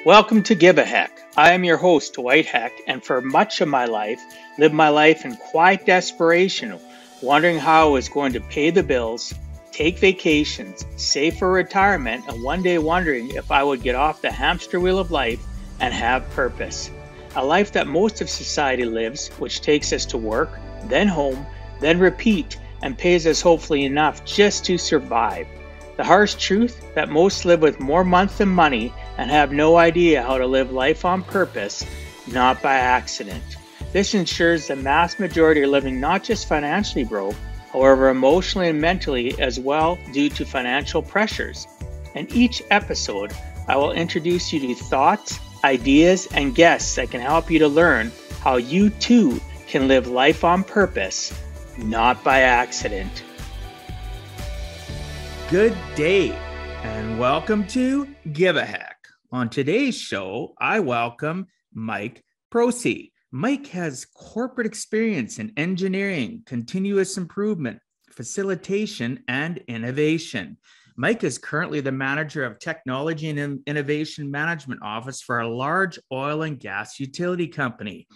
Welcome to Give a Heck. I am your host, Dwight Heck, and for much of my life, lived my life in quiet desperation, wondering how I was going to pay the bills, take vacations, save for retirement, and one day wondering if I would get off the hamster wheel of life and have purpose. A life that most of society lives, which takes us to work, then home, then repeat, and pays us hopefully enough just to survive. The harsh truth that most live with more month than money and have no idea how to live life on purpose, not by accident. This ensures the mass majority are living not just financially broke, however emotionally and mentally as well due to financial pressures. In each episode, I will introduce you to thoughts, ideas, and guests that can help you to learn how you too can live life on purpose, not by accident. Good day, and welcome to Give a Heck. On today's show, I welcome Mike Procee. Mike has corporate experience in engineering, continuous improvement, facilitation, and innovation. Mike is currently the manager of Technology and Innovation Management Office for a large oil and gas utility company.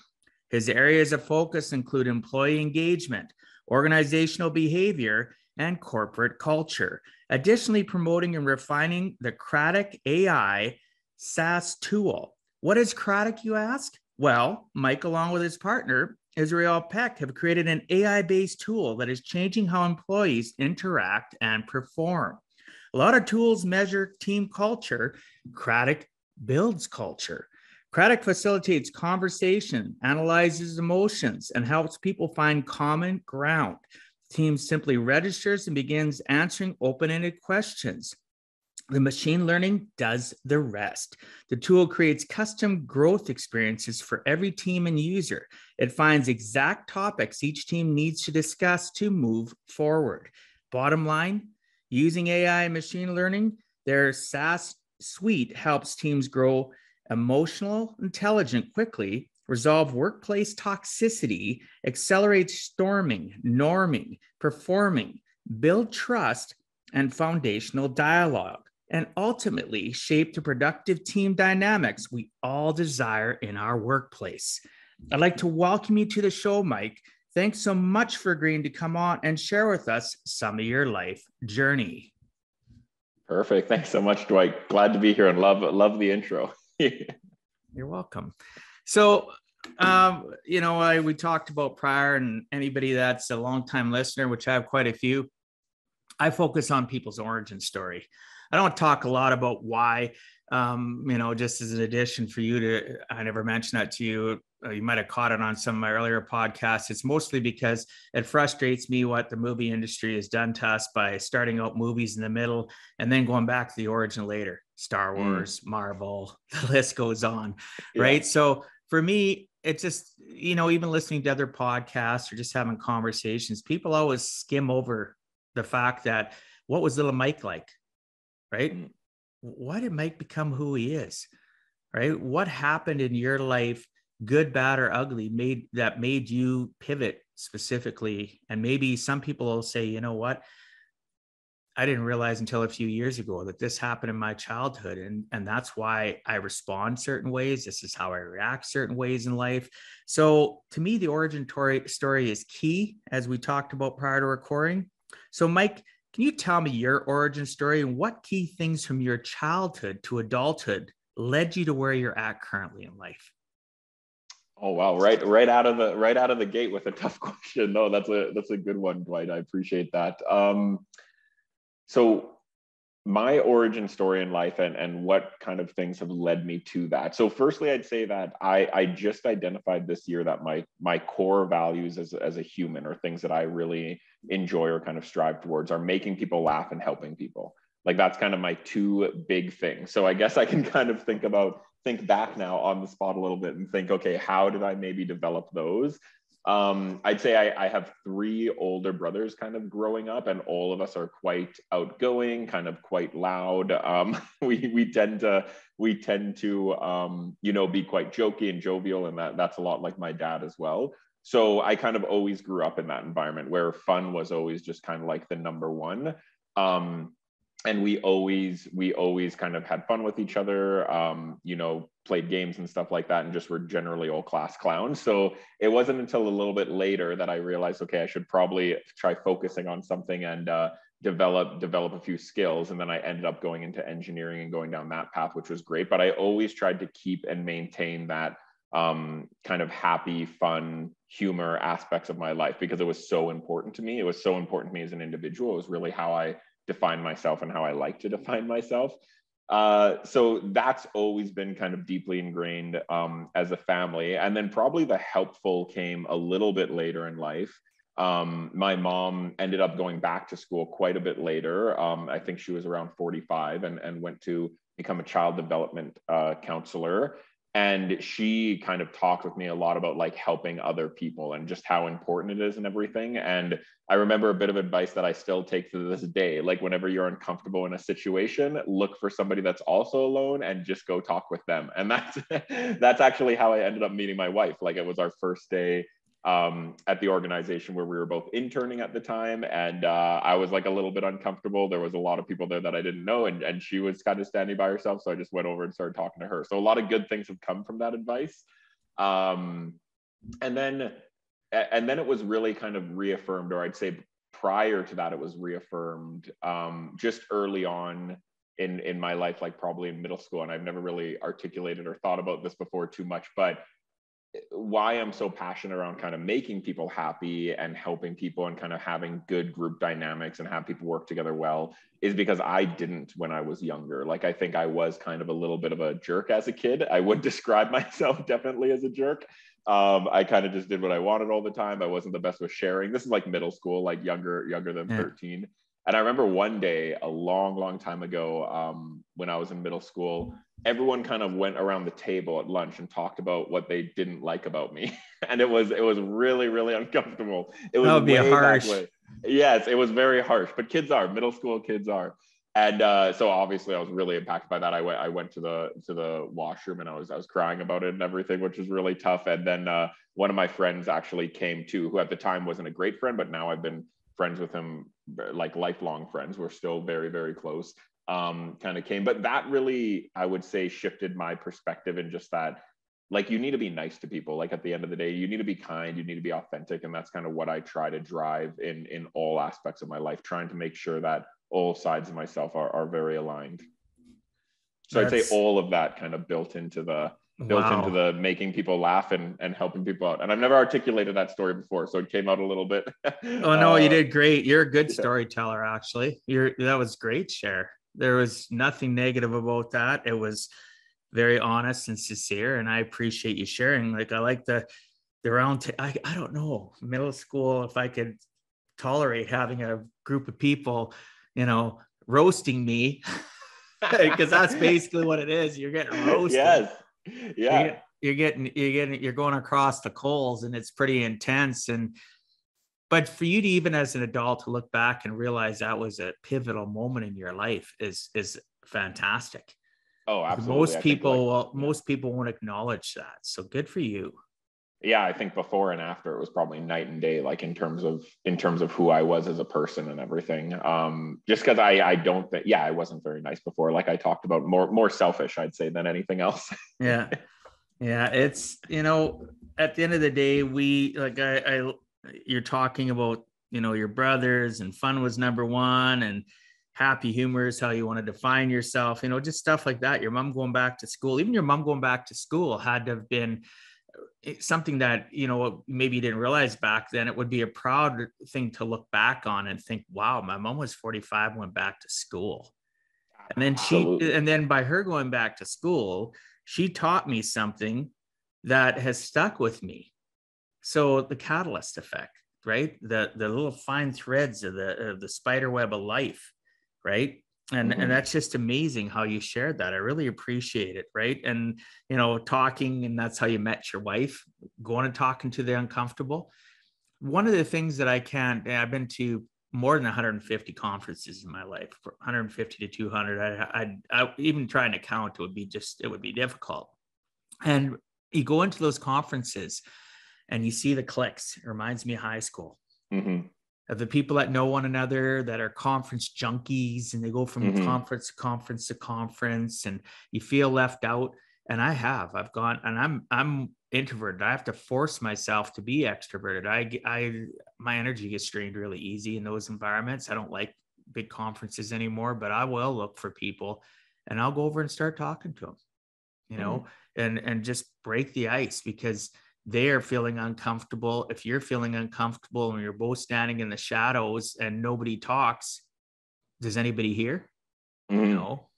His areas of focus include employee engagement, organizational behavior, and corporate culture. Additionally, promoting and refining the Cratic AI SaaS tool. What is Cratic, you ask? Well, Mike, along with his partner, Israel Peck, have created an AI-based tool that is changing how employees interact and perform. A lot of tools measure team culture. Cratic builds culture. Cratic facilitates conversation, analyzes emotions, and helps people find common ground. The team simply registers and begins answering open-ended questions. The machine learning does the rest. The tool creates custom growth experiences for every team and user. It finds exact topics each team needs to discuss to move forward. Bottom line, using AI and machine learning, their SaaS suite helps teams grow emotional intelligence quickly, resolve workplace toxicity, accelerate storming, norming, performing, build trust, and foundational dialogue, and ultimately shape the productive team dynamics we all desire in our workplace. I'd like to welcome you to the show, Mike. Thanks so much for agreeing to come on and share with us some of your life journey. Perfect. Thanks so much, Dwight. Glad to be here and love the intro. You're welcome. So, we talked about prior, and anybody that's a longtime listener, which I have quite a few, I focus on people's origin story. I don't talk a lot about why, just as an addition for you to, I never mentioned that to you. You might have caught it on some of my earlier podcasts. It's mostly because it frustrates me what the movie industry has done to us by starting out movies in the middle and then going back to the origin later. Star Wars, Marvel, the list goes on, right? So for me, it's just, even listening to other podcasts or just having conversations, people always skim over the fact that what was little Mike like, right? Why did Mike become who he is, right? What happened in your life, good, bad, or ugly, made you pivot specifically? And maybe some people will say, you know what? I didn't realize until a few years ago that this happened in my childhood. And that's why I respond certain ways. This is how I react certain ways in life. So to me, the origin story is key, as we talked about prior to recording. So Mike, can you tell me your origin story and what key things from your childhood to adulthood led you to where you're at currently in life? Oh wow! Right out of the gate with a tough question. No, that's a good one, Dwight. I appreciate that. So my origin story in life and what kind of things have led me to that. So firstly, I'd say that I just identified this year that my core values as a human, or things that I really enjoy or kind of strive towards, are making people laugh and helping people. Like, that's kind of my two big things. So I guess I can kind of think back now on the spot a little bit and think, okay, how did I maybe develop those? I'd say I have three older brothers kind of growing up, and all of us are quite outgoing, kind of quite loud. We tend to be quite jokey and jovial, and that's a lot like my dad as well. So I kind of always grew up in that environment where fun was always just kind of like the number one. and we always kind of had fun with each other, you know, played games and stuff like that, and just were generally all class clowns. So it wasn't until a little bit later that I realized, okay, I should probably try focusing on something and develop a few skills. And then I ended up going into engineering and going down that path, which was great. But I always tried to keep and maintain that kind of happy, fun, humor aspects of my life, because it was so important to me. It was so important to me as an individual. It was really how I define myself and how I like to define myself. So that's always been kind of deeply ingrained as a family. And then probably the helpful came a little bit later in life. My mom ended up going back to school quite a bit later. I think she was around 45 and went to become a child development counselor. And she kind of talked with me a lot about like helping other people and just how important it is and everything. And I remember a bit of advice that I still take to this day. Like, whenever you're uncomfortable in a situation, look for somebody that's also alone and just go talk with them. And that's actually how I ended up meeting my wife. Like, it was our first day at the organization where we were both interning at the time. And I was like a little bit uncomfortable. There was a lot of people there that I didn't know, and she was kind of standing by herself. So I just went over and started talking to her. So a lot of good things have come from that advice. And then it was really kind of reaffirmed, or I'd say prior to that, it was reaffirmed just early on in my life, like probably in middle school. And I've never really articulated or thought about this before too much, but why I'm so passionate around kind of making people happy and helping people and kind of having good group dynamics and have people work together well is because I didn't when I was younger. Like, I think I was kind of a little bit of a jerk as a kid. I would describe myself definitely as a jerk. I kind of just did what I wanted all the time. I wasn't the best with sharing. This is like middle school, like younger than 13. And I remember one day, a long time ago, when I was in middle school, everyone kind of went around the table at lunch and talked about what they didn't like about me. And it was really uncomfortable. It was that would be way harsh. back when. Yes, it was very harsh, but middle school kids are. And so obviously I was really impacted by that. I went to the washroom and I was crying about it and everything, which was really tough. And then one of my friends actually came too, who at the time wasn't a great friend, but now I've been friends with him, like lifelong friends. We're still very close. Kind of came, but that really, I would say, shifted my perspective in just that, like, you need to be nice to people. Like, at the end of the day, you need to be kind, you need to be authentic. And that's kind of what I try to drive in all aspects of my life, trying to make sure that all sides of myself are very aligned. So I'd say all of that kind of built into the making people laugh and helping people out. And I've never articulated that story before, so it came out a little bit. Oh no, you did great. You're a good storyteller, actually. That was great, Cher. There was nothing negative about that. It was very honest and sincere, and I appreciate you sharing. Like, I like the round. I don't know, middle school, if I could tolerate having a group of people, you know, roasting me, because that's basically what it is. You're getting roasted. Yes. Yeah. You're going across the coals, and it's pretty intense. But for you to, even as an adult, to look back and realize that was a pivotal moment in your life is fantastic. Oh, absolutely. Most people won't acknowledge that. So good for you. Yeah, I think before and after it was probably night and day, like in terms of who I was as a person and everything. Just because I don't think, I wasn't very nice before. Like I talked about, more selfish, I'd say, than anything else. Yeah. It's, at the end of the day, you're talking about, your brothers, and fun was number one, and happy humor is how you want to define yourself, just stuff like that. Your mom going back to school, even your mom going back to school had to have been something that, maybe you didn't realize back then. It would be a proud thing to look back on and think, wow, my mom was 45, went back to school. And then by her going back to school, she taught me something that has stuck with me. So the catalyst effect, right? The little fine threads of the spider web of life, right? And that's just amazing how you shared that. I really appreciate it, right? And talking, and that's how you met your wife, going and talking to the uncomfortable. One of the things that I've been to more than 150 conferences in my life, 150 to 200. I even trying to count, it would be difficult. And you go into those conferences and you see the cliques. It reminds me of high school. of the people that know one another, that are conference junkies, and they go from conference to conference to conference, and you feel left out. And I've gone, and I'm introverted. I have to force myself to be extroverted. My energy gets drained really easy in those environments. I don't like big conferences anymore, but I will look for people and I'll go over and start talking to them, you know, and just break the ice, because they are feeling uncomfortable. If you're feeling uncomfortable and you're both standing in the shadows and nobody talks, does anybody hear? No.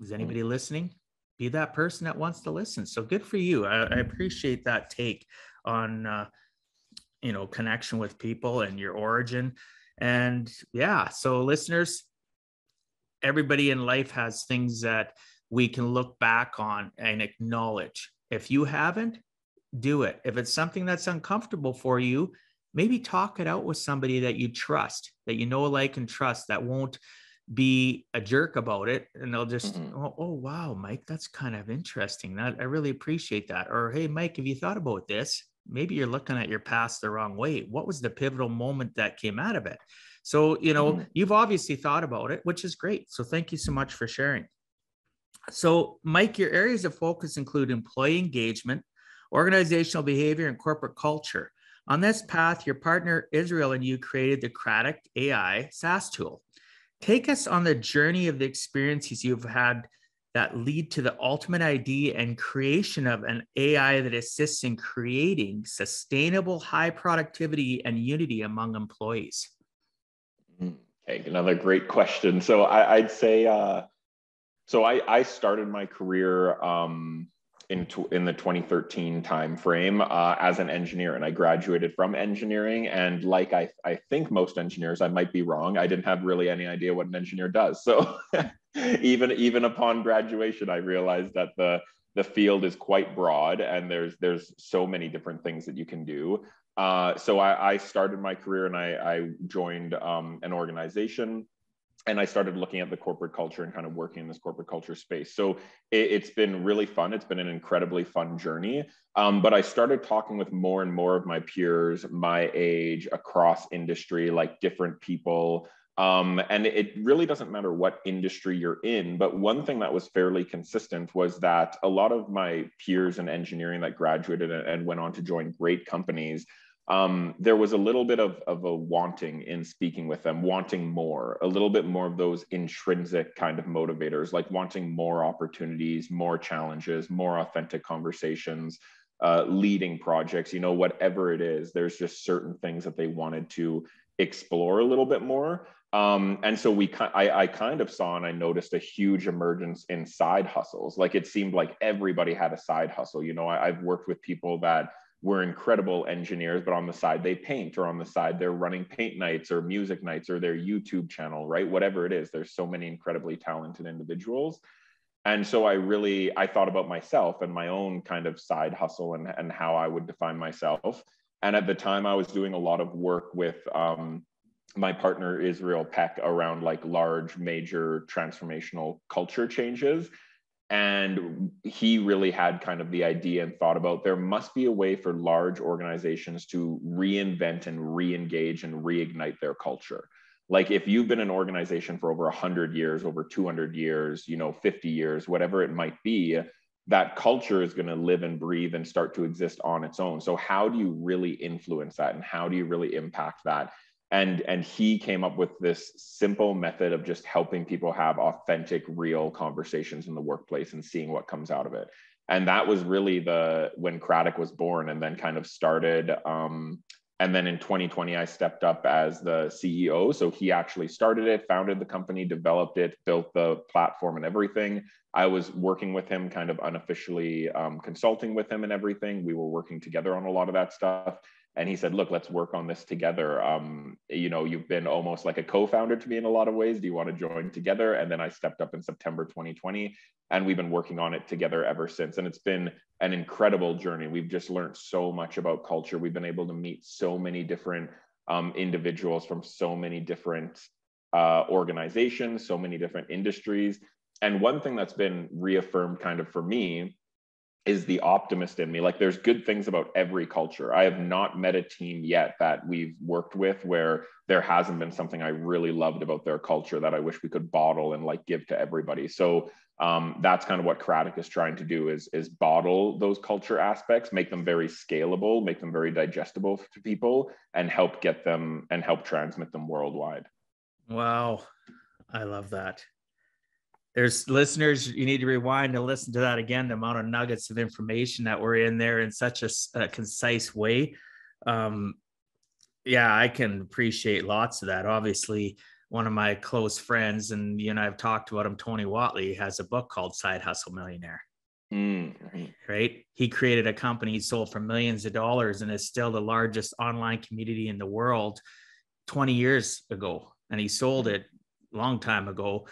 Is anybody listening? Be that person that wants to listen. So good for you. I appreciate that take on, connection with people and your origin. And yeah, so listeners, everybody in life has things that we can look back on and acknowledge. If you haven't, do it. If it's something that's uncomfortable for you, maybe talk it out with somebody that you trust, that you know, like, and trust, that won't be a jerk about it. And they'll just, oh, wow, Mike, that's kind of interesting. I really appreciate that. Or, hey, Mike, have you thought about this? Maybe you're looking at your past the wrong way. What was the pivotal moment that came out of it? So, you've obviously thought about it, which is great. So thank you so much for sharing. So, Mike, your areas of focus include employee engagement, organizational behavior, and corporate culture. On this path, your partner Israel and you created the Cratic AI SaaS tool. Take us on the journey of the experiences you've had that lead to the ultimate idea and creation of an AI that assists in creating sustainable high productivity and unity among employees. Okay, another great question. So I'd say, I started my career in the 2013 timeframe as an engineer, and I graduated from engineering. And like I think most engineers, I might be wrong, I didn't have really any idea what an engineer does. So even upon graduation, I realized that the field is quite broad, and there's so many different things that you can do. So I started my career, and I joined an organization. And I started looking at the corporate culture and kind of working in this corporate culture space. So it's been really fun. It's been an incredibly fun journey. But I started talking with more and more of my peers, my age, across industry, like different people. And it really doesn't matter what industry you're in. But one thing that was fairly consistent was that a lot of my peers in engineering that graduated and went on to join great companies, there was a little bit of a wanting in speaking with them, wanting more, a little bit more of those intrinsic kind of motivators, like wanting more opportunities, more challenges, more authentic conversations, leading projects, whatever it is. There's just certain things that they wanted to explore a little bit more. And so I kind of saw, and I noticed a huge emergence in side hustles. Like, it seemed like everybody had a side hustle. I've worked with people that were incredible engineers, but on the side they paint, or on the side they're running paint nights or music nights or their YouTube channel, right? Whatever it is, there's so many incredibly talented individuals. And so I thought about myself and my own kind of side hustle and how I would define myself. And at the time I was doing a lot of work with my partner, Israel Peck, around like large, major transformational culture changes. And he really had kind of the idea and thought about, there must be a way for large organizations to reinvent and re-engage and reignite their culture. Like, if you've been an organization for over 100 years, over 200 years, 50 years, whatever it might be, that culture is going to live and breathe and start to exist on its own. So how do you really influence that? And how do you really impact that? And he came up with this simple method of just helping people have authentic, real conversations in the workplace and seeing what comes out of it. And that was really when Cratic was born, and then kind of started. And then in 2020, I stepped up as the CEO. So he actually started it, founded the company, developed it, built the platform and everything. I was working with him, kind of unofficially consulting with him and everything. We were working together on a lot of that stuff. And he said, look, let's work on this together. You've been almost like a co-founder to me in a lot of ways. Do you want to join together? And then I stepped up in September 2020, and we've been working on it together ever since. And it's been an incredible journey. We've just learned so much about culture. We've been able to meet so many different individuals from so many different organizations, so many different industries. And one thing that's been reaffirmed kind of for me is the optimist in me. Like, there's good things about every culture. I have not met a team yet that we've worked with where there hasn't been something I really loved about their culture that I wish we could bottle and like give to everybody. So that's kind of what Cratic is trying to do, is bottle those culture aspects, make them very scalable, make them very digestible to people, and help get them and help transmit them worldwide. Wow. I love that. There's listeners, you need to rewind and listen to that again, the amount of nuggets of information that were in there in such a concise way. Yeah, I can appreciate lots of that. Obviously, one of my close friends, and you and I have talked about him, Tony Watley, has a book called Side Hustle Millionaire. Mm-hmm. Right? He created a company he sold for millions of dollars and is still the largest online community in the world 20 years ago. And he sold it a long time ago.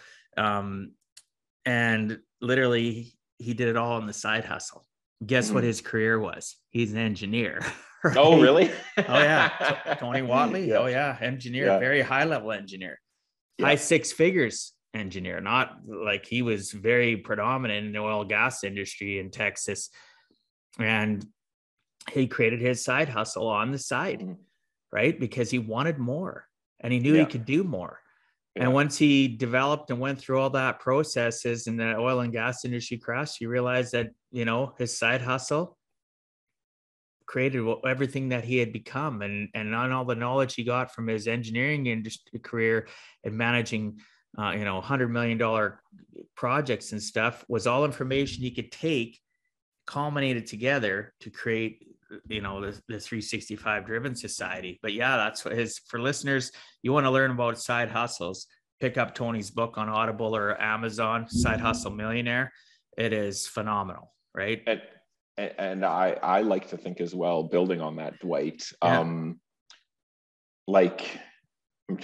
And literally, he did it all in the side hustle. Guess what his career was? He's an engineer. Right? Oh, really? Oh, yeah. Tony Watley. Yeah. Oh, yeah. Engineer, yeah. Very high level engineer, yeah. High six figures engineer. Not like, he was very predominant in the oil and gas industry in Texas. And he created his side hustle on the side, right? Because he wanted more and he knew he could do more. Yeah. And once he developed and went through all that processes and the oil and gas industry crashed, he realized that, you know, his side hustle created everything that he had become. And on all the knowledge he got from his engineering industry career and managing, you know, $100 million projects and stuff, was all information he could take, culminate it together to create, you know, the 365 driven society. But yeah, that's what for listeners, you want to learn about side hustles, pick up Tony's book on Audible or Amazon, Side Hustle Millionaire. It is phenomenal, right? And I like to think as well, building on that, Dwight, like,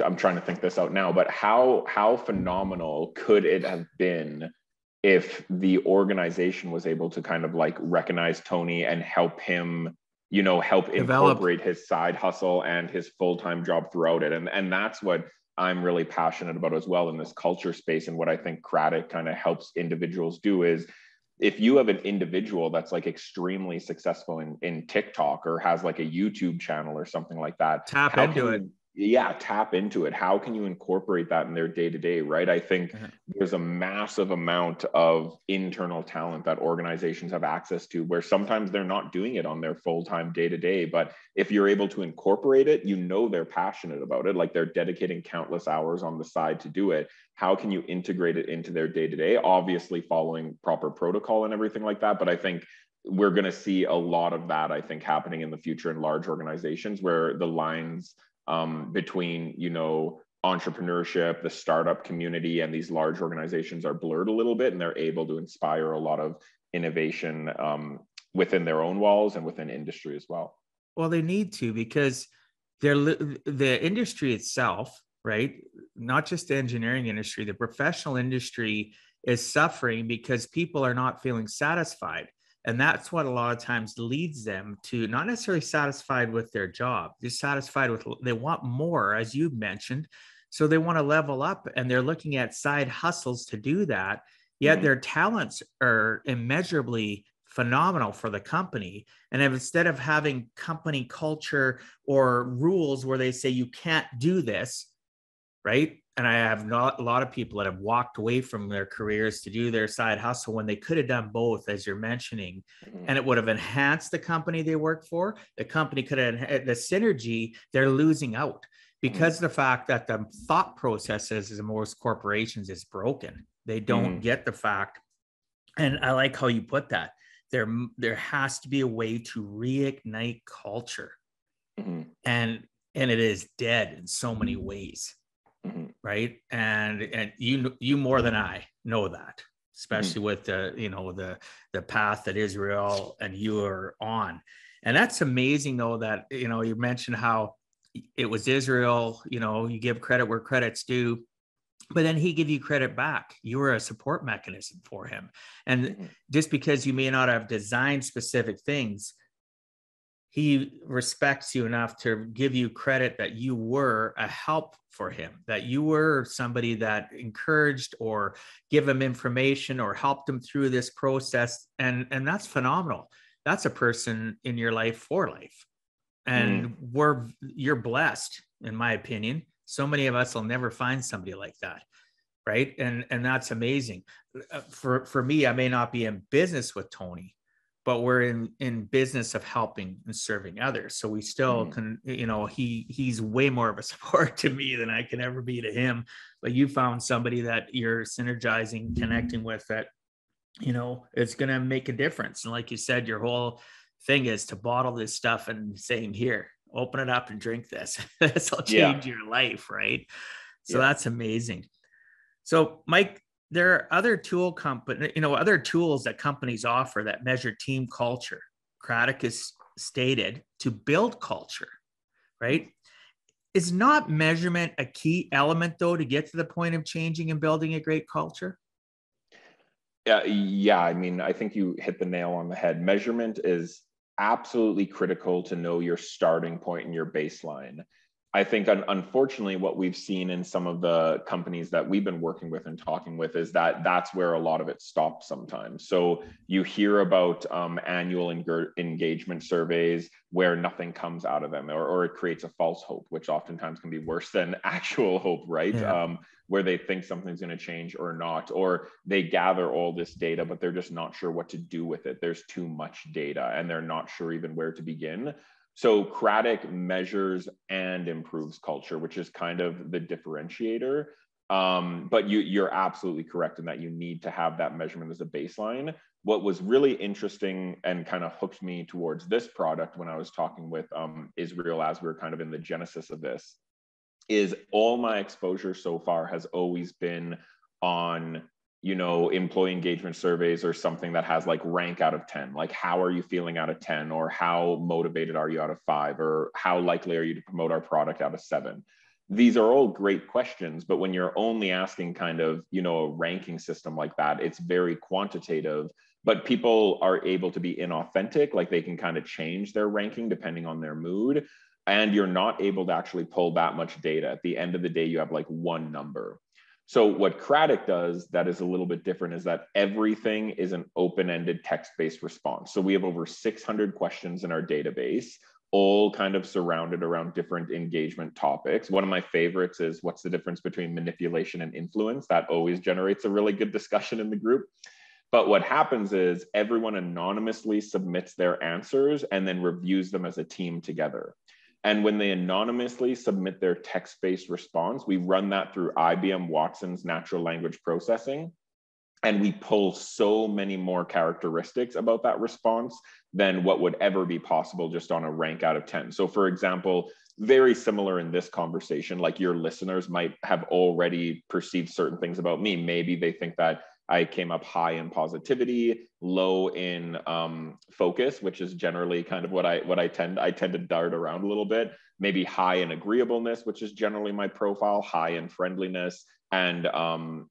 I'm trying to think this out now, but how phenomenal could it have been if the organization was able to kind of like recognize Tony and help him, you know, help incorporate his side hustle and his full-time job throughout it. And that's what I'm really passionate about as well in this culture space. And what I think Cratic kind of helps individuals do is, if you have an individual that's like extremely successful in TikTok or has like a YouTube channel or something like that, tap into it. Yeah, tap into it. How can you incorporate that in their day-to-day, right? I think there's a massive amount of internal talent that organizations have access to, where sometimes they're not doing it on their full-time day-to-day, but if you're able to incorporate it, you know, they're passionate about it, like they're dedicating countless hours on the side to do it. How can you integrate it into their day-to-day? Obviously following proper protocol and everything like that, but I think we're going to see a lot of that, I think, happening in the future in large organizations, where the lines between, you know, entrepreneurship, the startup community, and these large organizations are blurred a little bit, and they're able to inspire a lot of innovation within their own walls and within industry as well. Well, they need to, because the industry itself, right? Not just the engineering industry, the professional industry is suffering because people are not feeling satisfied. And that's what a lot of times leads them to not necessarily satisfied with their job. They're satisfied with, they want more, as you mentioned. So they want to level up, and they're looking at side hustles to do that. Yet their talents are immeasurably phenomenal for the company. And if instead of having company culture or rules where they say you can't do this, right? And I have a lot of people that have walked away from their careers to do their side hustle when they could have done both, as you're mentioning, and it would have enhanced the company they work for. The company could have, the synergy, they're losing out because of the fact that the thought processes in most corporations is broken. They don't get the fact. And I like how you put that. There has to be a way to reignite culture. And it is dead in so many ways. Right. And you more than I know that, especially with the, you know, the path that Israel and you are on. And that's amazing, though, that, you know, you mentioned how it was Israel, you know, you give credit where credit's due, but then he gave you credit back. You were a support mechanism for him. And just because you may not have designed specific things, he respects you enough to give you credit that you were a help for him, that you were somebody that encouraged or give him information or helped him through this process. And that's phenomenal. That's a person in your life for life. And you're blessed, in my opinion. So many of us will never find somebody like that. Right. And that's amazing. For me, I may not be in business with Tony, but we're in business of helping and serving others. So we still can, he's way more of a support to me than I can ever be to him. But you found somebody that you're synergizing, connecting with, that, it's going to make a difference. And like you said, your whole thing is to bottle this stuff and saying, here, open it up and drink this. This will change your life. Right. So that's amazing. So Mike, there are other other tools that companies offer that measure team culture. Cratic is stated to build culture, right? Is not measurement a key element, though, to get to the point of changing and building a great culture? Yeah. I mean, I think you hit the nail on the head. Measurement is absolutely critical to know your starting point and your baseline. I think, unfortunately, what we've seen in some of the companies that we've been working with and talking with is that that's where a lot of it stops sometimes. So you hear about annual engagement surveys where nothing comes out of them, or it creates a false hope, which oftentimes can be worse than actual hope, right? Yeah. Where they think something's going to change or not, or they gather all this data, but they're just not sure what to do with it. There's too much data and they're not sure even where to begin. So Cratic measures and improves culture, which is kind of the differentiator. But you're absolutely correct in that you need to have that measurement as a baseline. What was really interesting and kind of hooked me towards this product when I was talking with Israel, as we were kind of in the genesis of this, is all my exposure so far has always been on employee engagement surveys or something that has like rank out of 10, like how are you feeling out of 10, or how motivated are you out of 5, or how likely are you to promote our product out of 7. These are all great questions, but when you're only asking kind of, a ranking system like that, it's very quantitative, but people are able to be inauthentic, like they can kind of change their ranking depending on their mood. And you're not able to actually pull that much data. At the end of the day, you have like one number. So what Cratic does that is a little bit different is that everything is an open-ended text-based response. So we have over 600 questions in our database, all kind of surrounded around different engagement topics. One of my favorites is what's the difference between manipulation and influence? That always generates a really good discussion in the group. But what happens is everyone anonymously submits their answers and then reviews them as a team together. And when they anonymously submit their text-based response, we run that through IBM Watson's natural language processing. And we pull so many more characteristics about that response than what would ever be possible just on a rank out of 10. So for example, very similar in this conversation, like your listeners might have already perceived certain things about me. Maybe they think that I came up high in positivity, low in focus, which is generally kind of what I tend to dart around a little bit. Maybe high in agreeableness, which is generally my profile, high in friendliness, and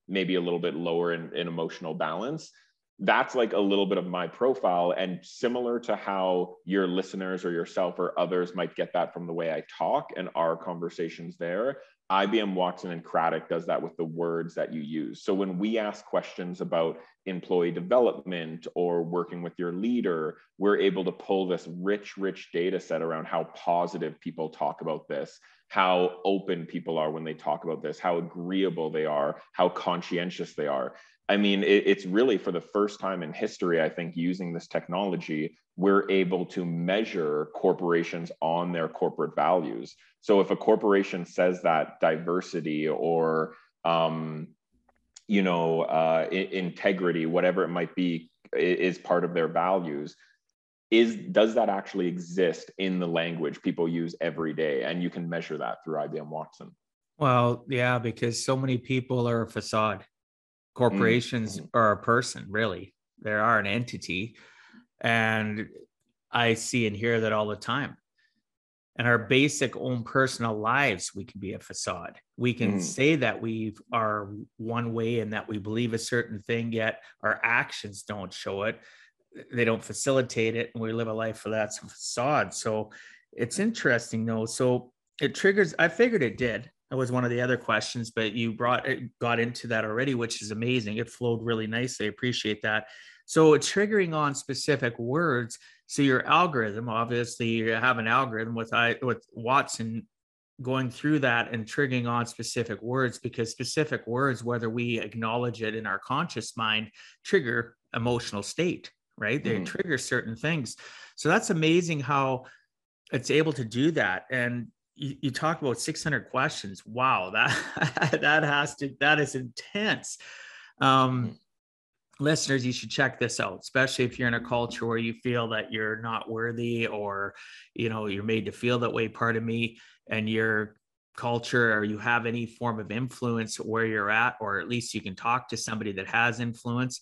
maybe a little bit lower in emotional balance. That's like a little bit of my profile, and similar to how your listeners or yourself or others might get that from the way I talk and our conversations there. IBM Watson and Cratic does that with the words that you use. So when we ask questions about employee development or working with your leader, we're able to pull this rich data set around how positive people talk about this, how open people are when they talk about this, how agreeable they are, how conscientious they are. I mean, it's really for the first time in history, I think, using this technology, we're able to measure corporations on their corporate values. So if a corporation says that diversity or, integrity, whatever it might be, is part of their values, does that actually exist in the language people use every day? And you can measure that through IBM Watson. Well, yeah, because so many people are a facade. Corporations are a person, really. They are an entity. And I see and hear that all the time. And our basic own personal lives, we can be a facade. We can say that we are one way and that we believe a certain thing, yet our actions don't show it. they don't facilitate it, and we live a life for that's a facade. So it's interesting though. So it triggers, I figured it did. That was one of the other questions, but you got into that already, which is amazing. It flowed really nicely. I appreciate that. So it's triggering on specific words. So your algorithm, obviously you have an algorithm with Watson going through that and triggering on specific words, because specific words, whether we acknowledge it in our conscious mind, trigger emotional state, right? They trigger certain things. So that's amazing how it's able to do that. And you talk about 600 questions. Wow, that is intense. Listeners, you should check this out, especially if you're in a culture where you feel that you're not worthy, or you're made to feel that way, pardon me, and your culture, or you have any form of influence where you're at, or at least you can talk to somebody that has influence.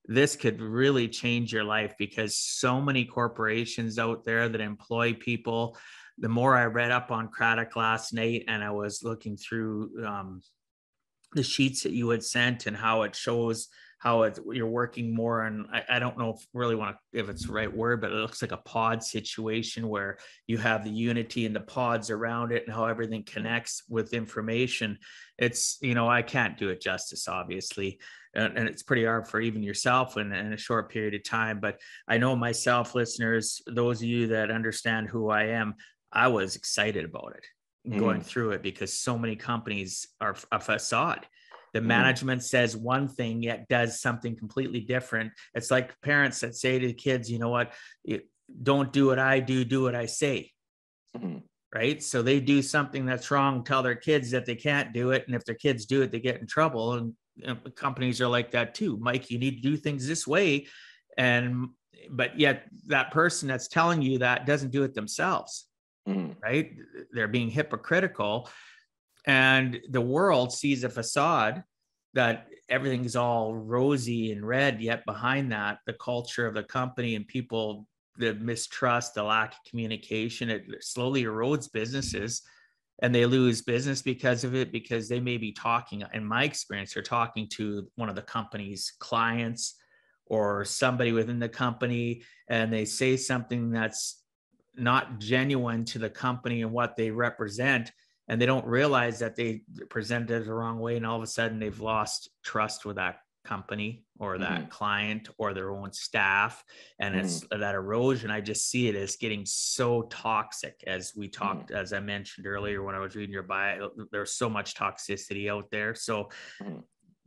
This could really change your life, because so many corporations out there that employ people. The more I read up on Cratic last night, and I was looking through the sheets that you had sent, and how it shows how you're working more. And I don't know if it's the right word, but it looks like a pod situation where you have the unity and the pods around it, and how everything connects with information. It's, I can't do it justice, obviously. And it's pretty hard for even yourself in a short period of time. But I know myself, listeners, those of you that understand who I am, I was excited about it, going through it, because so many companies are a facade. The management says one thing, yet does something completely different. It's like parents that say to the kids, you know what, don't do what I do what I say. Right? So they do something that's wrong, tell their kids that they can't do it. And if their kids do it, they get in trouble. And companies are like that too. Mike, you need to do things this way. But yet that person that's telling you that doesn't do it themselves. Right? They're being hypocritical. And the world sees a facade that everything's all rosy and red, yet behind that, the culture of the company and people, the mistrust, the lack of communication, it slowly erodes businesses, and they lose business because of it, because they may be talking, in my experience, they're talking to one of the company's clients or somebody within the company, and they say something that's not genuine to the company and what they represent. And they don't realize that they presented it the wrong way. And all of a sudden they've lost trust with that company or that client or their own staff. And it's that erosion. I just see it as getting so toxic, as we talked, as I mentioned earlier, when I was reading your bio, there's so much toxicity out there. So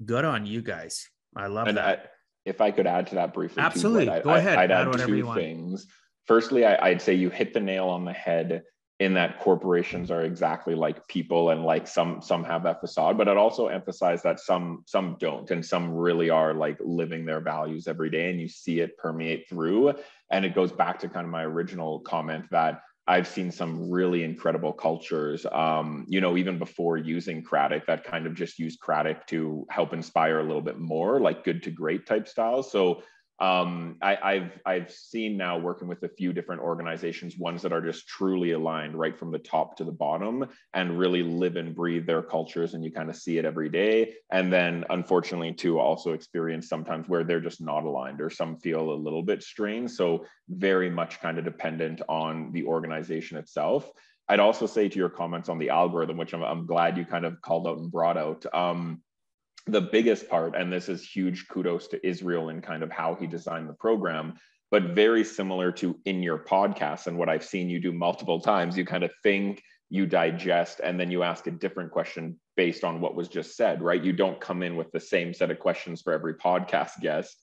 good on you guys. I love that. If I could add to that briefly. Absolutely. Too, Go ahead. I'd add whatever two you want. things. Firstly, I'd say you hit the nail on the head, in that corporations are exactly like people, and like some have that facade, but I'd also emphasize that some don't, and some really are like living their values every day, and you see it permeate through. And it goes back to kind of my original comment that I've seen some really incredible cultures, even before using Cratic, that kind of just use Cratic to help inspire a little bit more, like good to great type styles. So I've seen now, working with a few different organizations, ones that are just truly aligned right from the top to the bottom and really live and breathe their cultures, and you kind of see it every day. And then unfortunately too, also experience sometimes where they're just not aligned, or some feel a little bit strained. So very much kind of dependent on the organization itself. I'd also say to your comments on the algorithm, which I'm glad you kind of called out and brought out, the biggest part, and this is huge kudos to Israel and kind of how he designed the program, but very similar to in your podcast and what I've seen you do multiple times, you kind of think, you digest, and then you ask a different question based on what was just said, right? You don't come in with the same set of questions for every podcast guest.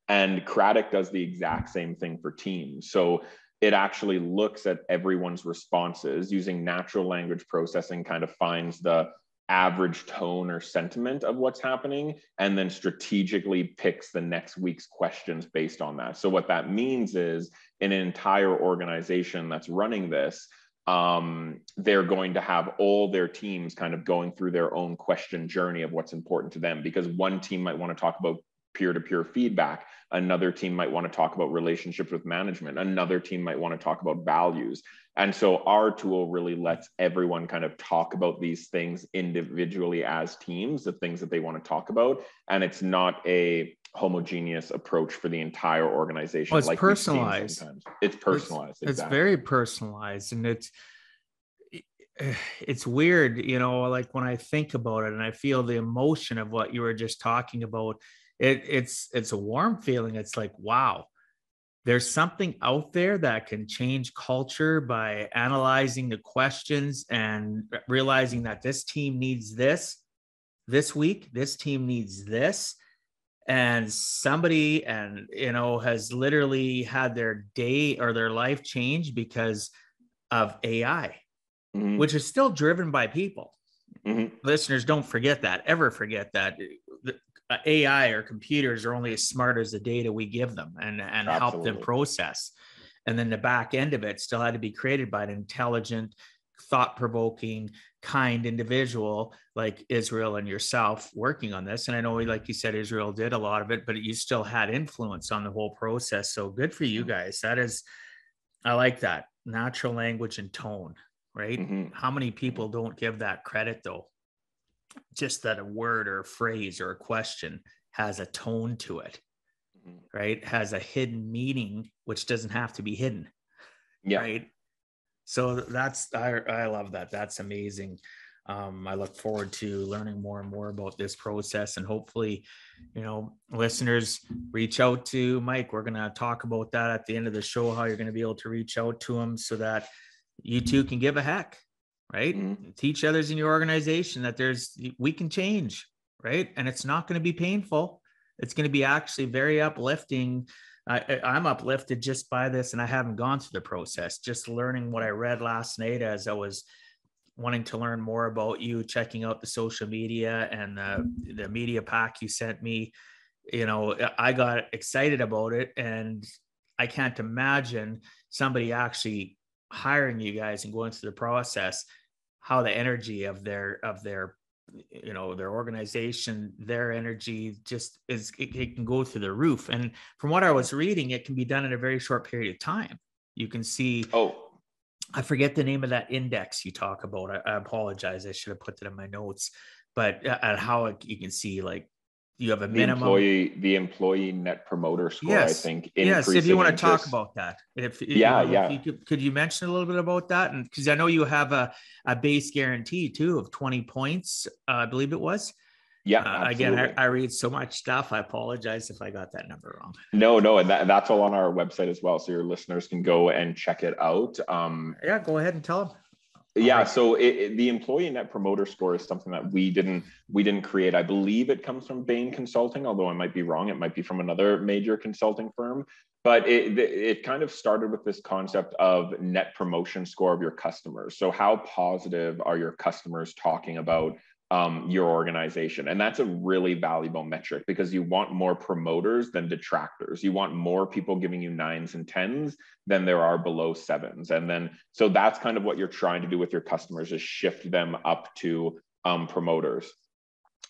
And Cratic does the exact same thing for teams. So it actually looks at everyone's responses using natural language processing, kind of finds the average tone or sentiment of what's happening, and then strategically picks the next week's questions based on that. So what that means is, in an entire organization that's running this, they're going to have all their teams kind of going through their own question journey of what's important to them, because one team might want to talk about peer-to-peer feedback. Another team might want to talk about relationships with management. Another team might want to talk about values. And so our tool really lets everyone kind of talk about these things individually as teams, the things that they want to talk about. And it's not a homogeneous approach for the entire organization. Well, it's like personalized. Sometimes it's personalized. It's very personalized, and it's weird, you know, like when I think about it and I feel the emotion of what you were just talking about, it's a warm feeling. It's like, wow, there's something out there that can change culture by analyzing the questions and realizing that this team needs this week, this team needs this. And somebody, and you know, has literally had their day or their life change because of AI, which is still driven by people. Listeners, don't forget that, ever forget that. The AI or computers are only as smart as the data we give them and help them process. And then the back end of it still had to be created by an intelligent, thought-provoking, kind individual like Israel and yourself working on this. And I know, like you said, Israel did a lot of it, but you still had influence on the whole process. So good for you guys. That is, I like that. Natural language and tone, right? How many people don't give that credit though? Just that a word or a phrase or a question has a tone to it, right? Has a hidden meaning, which doesn't have to be hidden, right? So that's, I love that. That's amazing. I look forward to learning more and more about this process, and hopefully, you know, listeners, reach out to Mike. We're going to talk about that at the end of the show, how you're going to be able to reach out to him so that you too can give a heck, right? Teach others in your organization that we can change, right? And it's not going to be painful. It's going to be actually very uplifting. I'm uplifted just by this, and I haven't gone through the process. Just learning what I read last night as I was wanting to learn more about you, checking out the social media and the media pack you sent me. You know, I got excited about it, and I can't imagine somebody actually hiring you guys and going through the process, how the energy of their you know, their organization, their energy just is, it can go through the roof. And from what I was reading, it can be done in a very short period of time. You can see, I forget the name of that index you talk about. I apologize. I should have put that in my notes, but at how you can see, like, you have a minimum. The employee net promoter score, yes. I think. Yes. If you want to talk about that, if you could you mention a little bit about that? And because I know you have a base guarantee too of 20 points, I believe it was. Yeah. Again, I read so much stuff. I apologize if I got that number wrong. No. And that's all on our website as well. So your listeners can go and check it out. Yeah, go ahead and tell them. So the employee net promoter score is something that we didn't create. I believe it comes from Bain Consulting, although I might be wrong. It might be from another major consulting firm. But it kind of started with this concept of net promotion score of your customers. So how positive are your customers talking about your organization? And that's a really valuable metric, because you want more promoters than detractors. You want more people giving you 9s and 10s than there are below 7s. And then, so that's kind of what you're trying to do with your customers, is shift them up to promoters.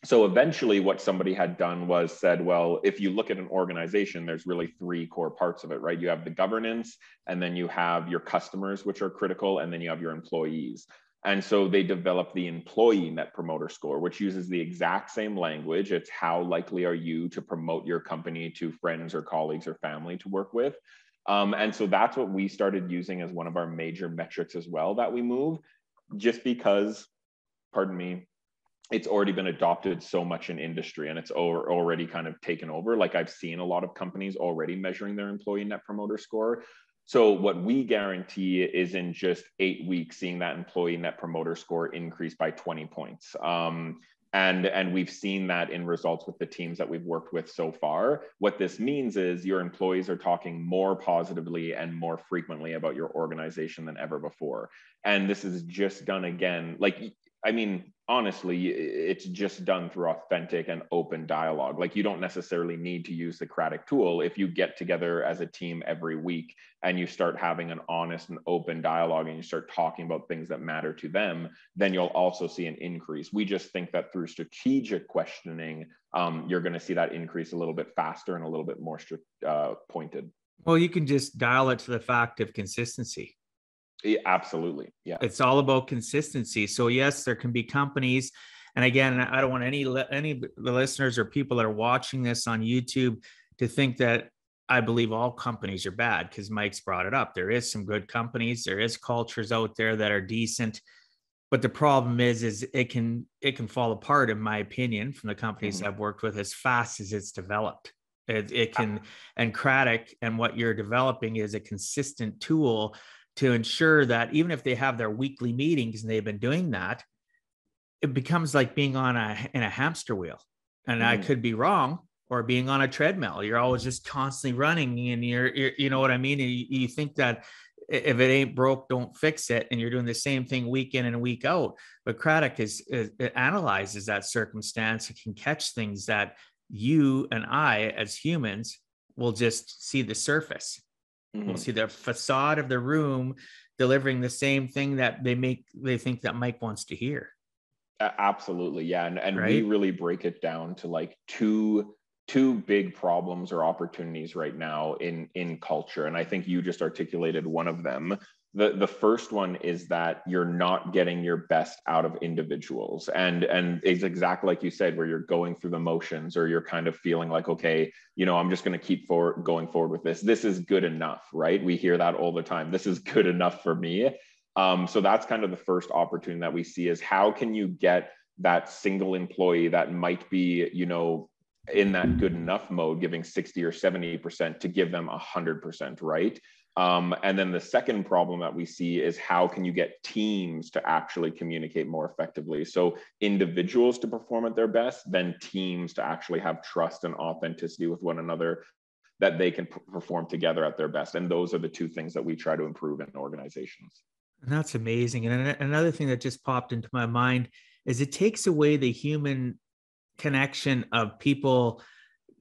So eventually what somebody had done was said, well, if you look at an organization, there's really 3 core parts of it, right? You have the governance, and then you have your customers, which are critical, and then you have your employees. And so they developed the employee net promoter score, which uses the exact same language. It's how likely are you to promote your company to friends or colleagues or family to work with. And so that's what we started using as one of our major metrics as well that we move, just because, pardon me, it's already been adopted so much in industry, and it's already kind of taken over. Like, I've seen a lot of companies already measuring their employee net promoter score. So what we guarantee is in just 8 weeks, seeing that employee net promoter score increase by 20 points. And we've seen that in results with the teams that we've worked with so far. What this means is your employees are talking more positively and more frequently about your organization than ever before. And this is just done again, like, I mean, honestly, it's just done through authentic and open dialogue. Like, you don't necessarily need to use the Cratic tool. If you get together as a team every week and you start having an honest and open dialogue, and you start talking about things that matter to them, then you'll also see an increase. We just think that through strategic questioning, you're going to see that increase a little bit faster and a little bit more pointed. Well, you can just dial it to the fact of consistency. Yeah, absolutely. Yeah. It's all about consistency. So yes, there can be companies And again, I don't want any of the listeners or people that are watching this on YouTube to think that I believe all companies are bad, because Mike's brought it up. There is some good companies. There is cultures out there that are decent. But the problem is it can fall apart, in my opinion, from the companies I've worked with, as fast as it's developed. It can, and Cratic and what you're developing is a consistent tool to ensure that even if they have their weekly meetings and they've been doing that, it becomes like being in a hamster wheel. And I could be wrong, or being on a treadmill. You're always just constantly running, and you're you know what I mean? And you think that if it ain't broke, don't fix it. And you're doing the same thing week in and week out. But Cratic it analyzes that circumstance. It can catch things that you and I, as humans, will just see the surface. We'll see the facade of the room delivering the same thing that they think that Mike wants to hear. Absolutely. Yeah. And right? We really break it down to like two big problems or opportunities right now in culture. And I think you just articulated one of them. The first one is that you're not getting your best out of individuals. And it's exactly like you said, where you're going through the motions, or you're kind of feeling like, okay, I'm just going to keep going forward with this. This is good enough, right? We hear that all the time. This is good enough for me. So that's kind of the first opportunity that we see, is how can you get that single employee that might be, in that good enough mode, giving 60 or 70%, to give them 100%, right? And then the second problem that we see is, how can you get teams to actually communicate more effectively? So individuals to perform at their best, then teams to actually have trust and authenticity with one another, that they can perform together at their best. And those are the two things that we try to improve in organizations. And that's amazing. And another thing that just popped into my mind is it takes away the human connection of people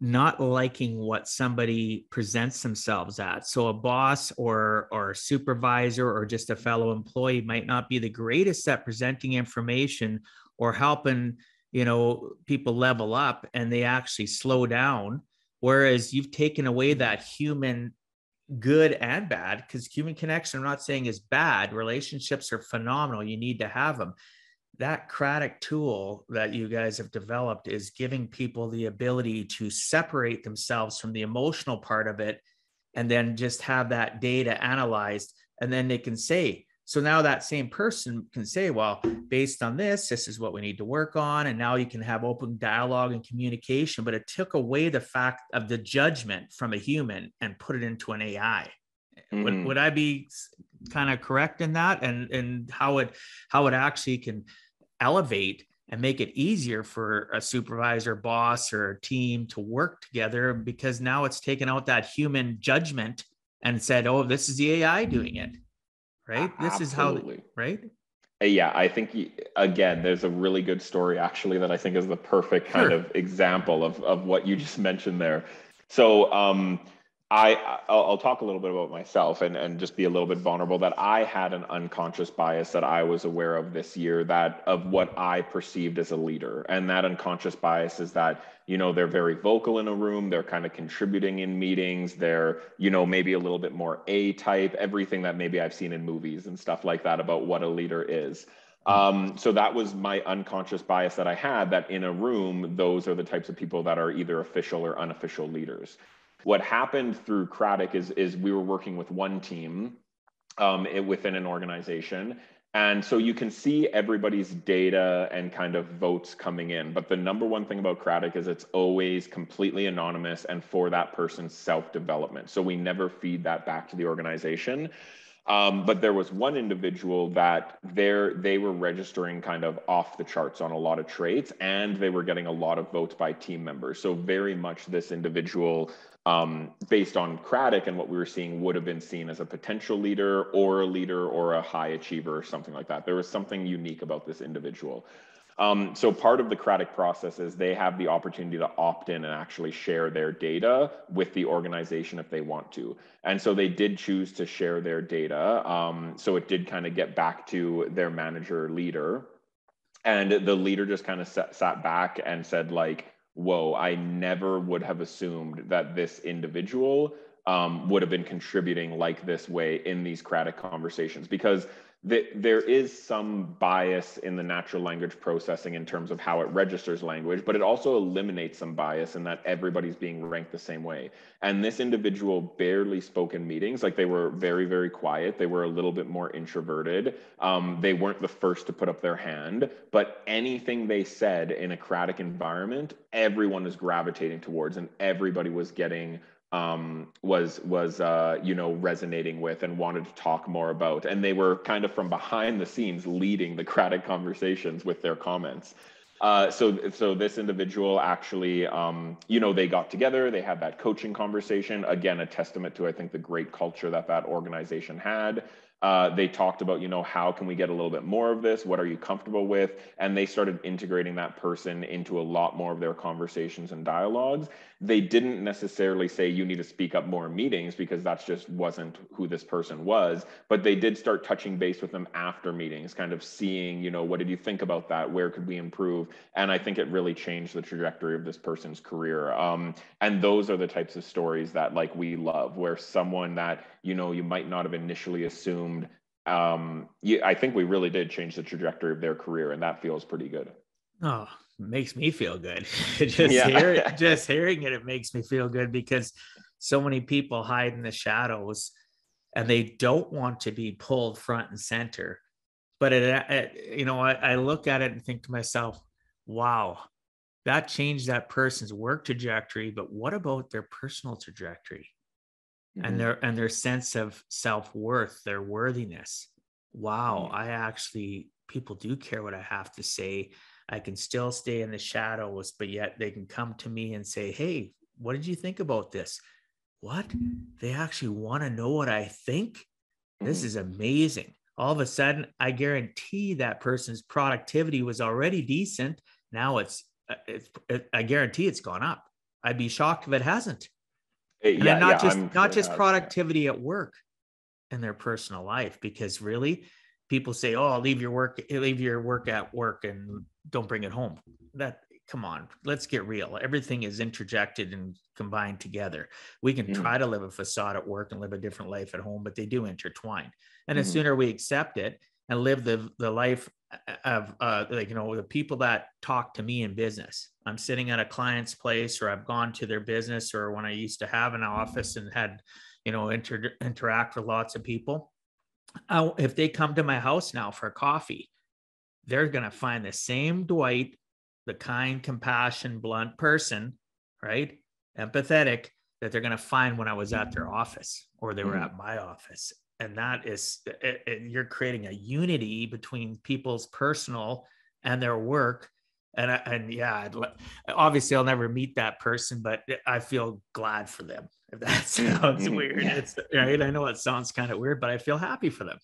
not liking what somebody presents themselves at. So a boss or a supervisor or just a fellow employee might not be the greatest at presenting information or helping, people level up, and they actually slow down. Whereas you've taken away that human, good and bad, because human connection, I'm not saying is bad. Relationships are phenomenal. You need to have them. That Cratic tool that you guys have developed is giving people the ability to separate themselves from the emotional part of it, and then just have that data analyzed. And then they can say, so now that same person can say, well, based on this is what we need to work on. And now you can have open dialogue and communication. But it took away the fact of the judgment from a human and put it into an AI. Would I be kind of correct in that? And how it actually can elevate and make it easier for a supervisor, boss, or a team to work together, because now it's taken out that human judgment and said, oh, this is the AI doing it, right? This Absolutely. is how, right? Yeah, I think, again, there's a really good story actually that I think is the perfect kind of example of what you just mentioned there. So I'll talk a little bit about myself and just be a little bit vulnerable, that I had an unconscious bias that I was aware of this year, that of what I perceived as a leader. And that unconscious bias is that, they're very vocal in a room, they're kind of contributing in meetings, they're, maybe a little bit more A-type, everything that maybe I've seen in movies and stuff like that about what a leader is. So that was my unconscious bias that I had, that in a room, those are the types of people that are either official or unofficial leaders. What happened through Cratic is we were working with one team within an organization. And so you can see everybody's data and kind of votes coming in. But the number one thing about Cratic is it's always completely anonymous and for that person's self-development. So we never feed that back to the organization. But there was one individual that they were registering kind of off the charts on a lot of traits, and they were getting a lot of votes by team members. So very much this individual, based on Cratic and what we were seeing, would have been seen as a potential leader or a high achiever or something like that. There was something unique about this individual. So part of the Cratic process is they have the opportunity to opt in and actually share their data with the organization if they want to. And so they did choose to share their data. So it did kind of get back to their manager leader. And the leader just kind of sat back and said, like, whoa, I never would have assumed that this individual would have been contributing like this way in these Cratic conversations. Because there is some bias in the natural language processing in terms of how it registers language, but it also eliminates some bias in that everybody's being ranked the same way. And this individual barely spoke in meetings. Like, they were very, very quiet. They were a little bit more introverted. They weren't the first to put up their hand, but anything they said in a Cratic environment, everyone was gravitating towards, and everybody was getting resonating with and wanted to talk more about. And they were kind of from behind the scenes leading the Cratic conversations with their comments. So this individual actually, they got together, they had that coaching conversation. Again, a testament to, I think, the great culture that organization had. They talked about, how can we get a little bit more of this? What are you comfortable with? And they started integrating that person into a lot more of their conversations and dialogues. They didn't necessarily say you need to speak up more in meetings, because that's just wasn't who this person was. But they did start touching base with them after meetings, kind of seeing, what did you think about that? Where could we improve? And I think it really changed the trajectory of this person's career. And those are the types of stories that, like, we love, where someone that, you might not have initially assumed, I think we really did change the trajectory of their career, and that feels pretty good. Oh, it makes me feel good. Just hearing it makes me feel good, because so many people hide in the shadows and they don't want to be pulled front and center. But I look at it and think to myself, wow, that changed that person's work trajectory, but what about their personal trajectory? Mm-hmm. and their sense of self-worth, their worthiness? Wow, people do care what I have to say. I can still stay in the shadows, but yet they can come to me and say, hey, what did you think about this? What? They actually want to know what I think? This is amazing. All of a sudden, I guarantee that person's productivity was already decent. Now I guarantee it's gone up. I'd be shocked if it hasn't. And not just productivity at work and their personal life, because really people say, oh, leave your work at work and don't bring it home. Come on, let's get real. Everything is interjected and combined together. We can try to live a facade at work and live a different life at home, but they do intertwine. And the sooner we accept it and live the life of the people that talk to me in business. I'm sitting at a client's place, or I've gone to their business, or when I used to have an office and had, interact with lots of people. If they come to my house now for coffee, they're going to find the same Dwight, the kind, compassion, blunt person, right? Empathetic, that they're going to find when I was at their office, or they were at my office. And that is, you're creating a unity between people's personal and their work. Obviously I'll never meet that person, but I feel glad for them. If that sounds weird, it's right. I know it sounds kind of weird, but I feel happy for them.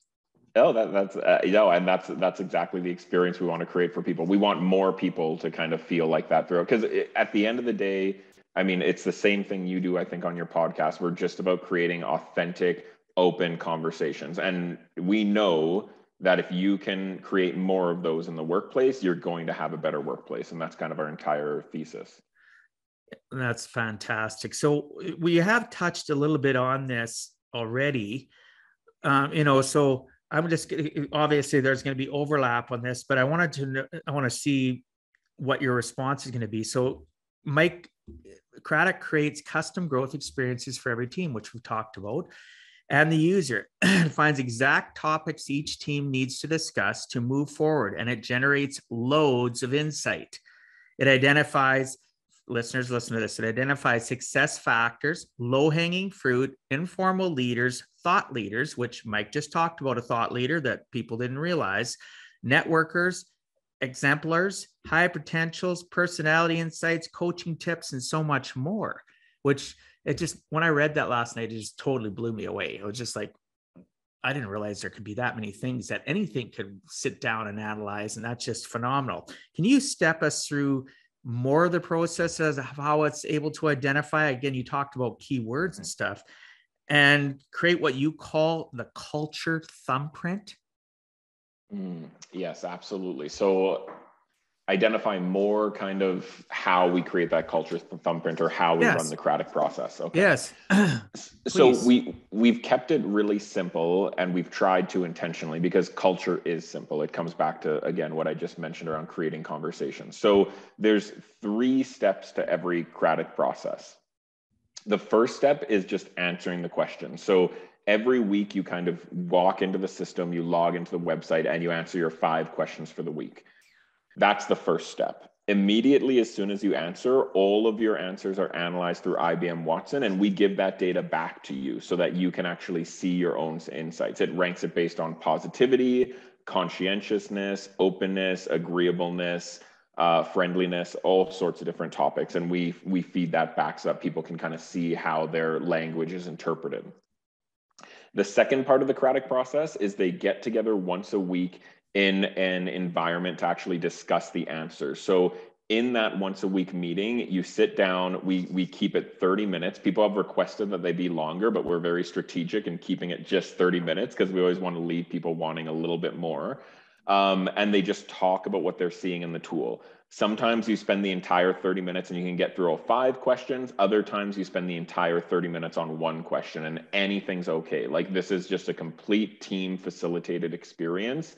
Oh, that's exactly the experience we want to create for people. We want more people to kind of feel like that throughout, because at the end of the day, I mean, it's the same thing you do, I think, on your podcast. We're just about creating authentic, open conversations. And we know that if you can create more of those in the workplace, you're going to have a better workplace. And that's kind of our entire thesis. That's fantastic. So we have touched a little bit on this already, so I'm just, obviously there's going to be overlap on this, but I want to see what your response is going to be. So Mike, Cratic creates custom growth experiences for every team, which we talked about, and the user finds exact topics each team needs to discuss to move forward, and it generates loads of insight. It identifies, listeners, listen to this, it identifies success factors, low-hanging fruit, informal leaders, thought leaders, which Mike just talked about, a thought leader that people didn't realize, networkers, exemplars, high potentials, personality insights, coaching tips, and so much more, which when I read that last night, it just totally blew me away. It was just like, I didn't realize there could be that many things that anything could sit down and analyze. And that's just phenomenal. Can you step us through more of the processes of how it's able to identify? Again, you talked about keywords and stuff, and create what you call the culture thumbprint. Yes, absolutely. So identify more kind of how we create that culture thumbprint or how we run the Cratic process. Okay. Yes. So we've kept it really simple, and we've tried to intentionally, because culture is simple. It comes back to, again, what I just mentioned around creating conversations. So there's 3 steps to every Cratic process. The first step is just answering the question. So every week you kind of walk into the system, you log into the website, and you answer your 5 questions for the week. That's the first step. Immediately, as soon as you answer, all of your answers are analyzed through IBM Watson, and we give that data back to you so that you can actually see your own insights. It ranks it based on positivity, conscientiousness, openness, agreeableness, friendliness, all sorts of different topics. And we feed that back so that people can kind of see how their language is interpreted. The second part of the Cratic process is they get together once a week in an environment to actually discuss the answers. So in that once a week meeting, you sit down, we keep it 30 minutes. People have requested that they be longer, but we're very strategic in keeping it just 30 minutes because we always want to leave people wanting a little bit more. And they just talk about what they're seeing in the tool. Sometimes you spend the entire 30 minutes and you can get through all 5 questions. Other times you spend the entire 30 minutes on 1 question, and anything's okay. Like, this is just a complete team facilitated experience.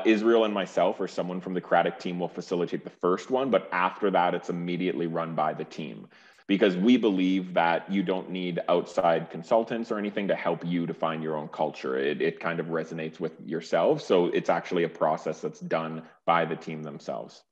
Israel and myself or someone from the Cratic team will facilitate the first one, but after that, it's immediately run by the team, because we believe that you don't need outside consultants or anything to help you define your own culture. It kind of resonates with yourself. So it's actually a process that's done by the team themselves.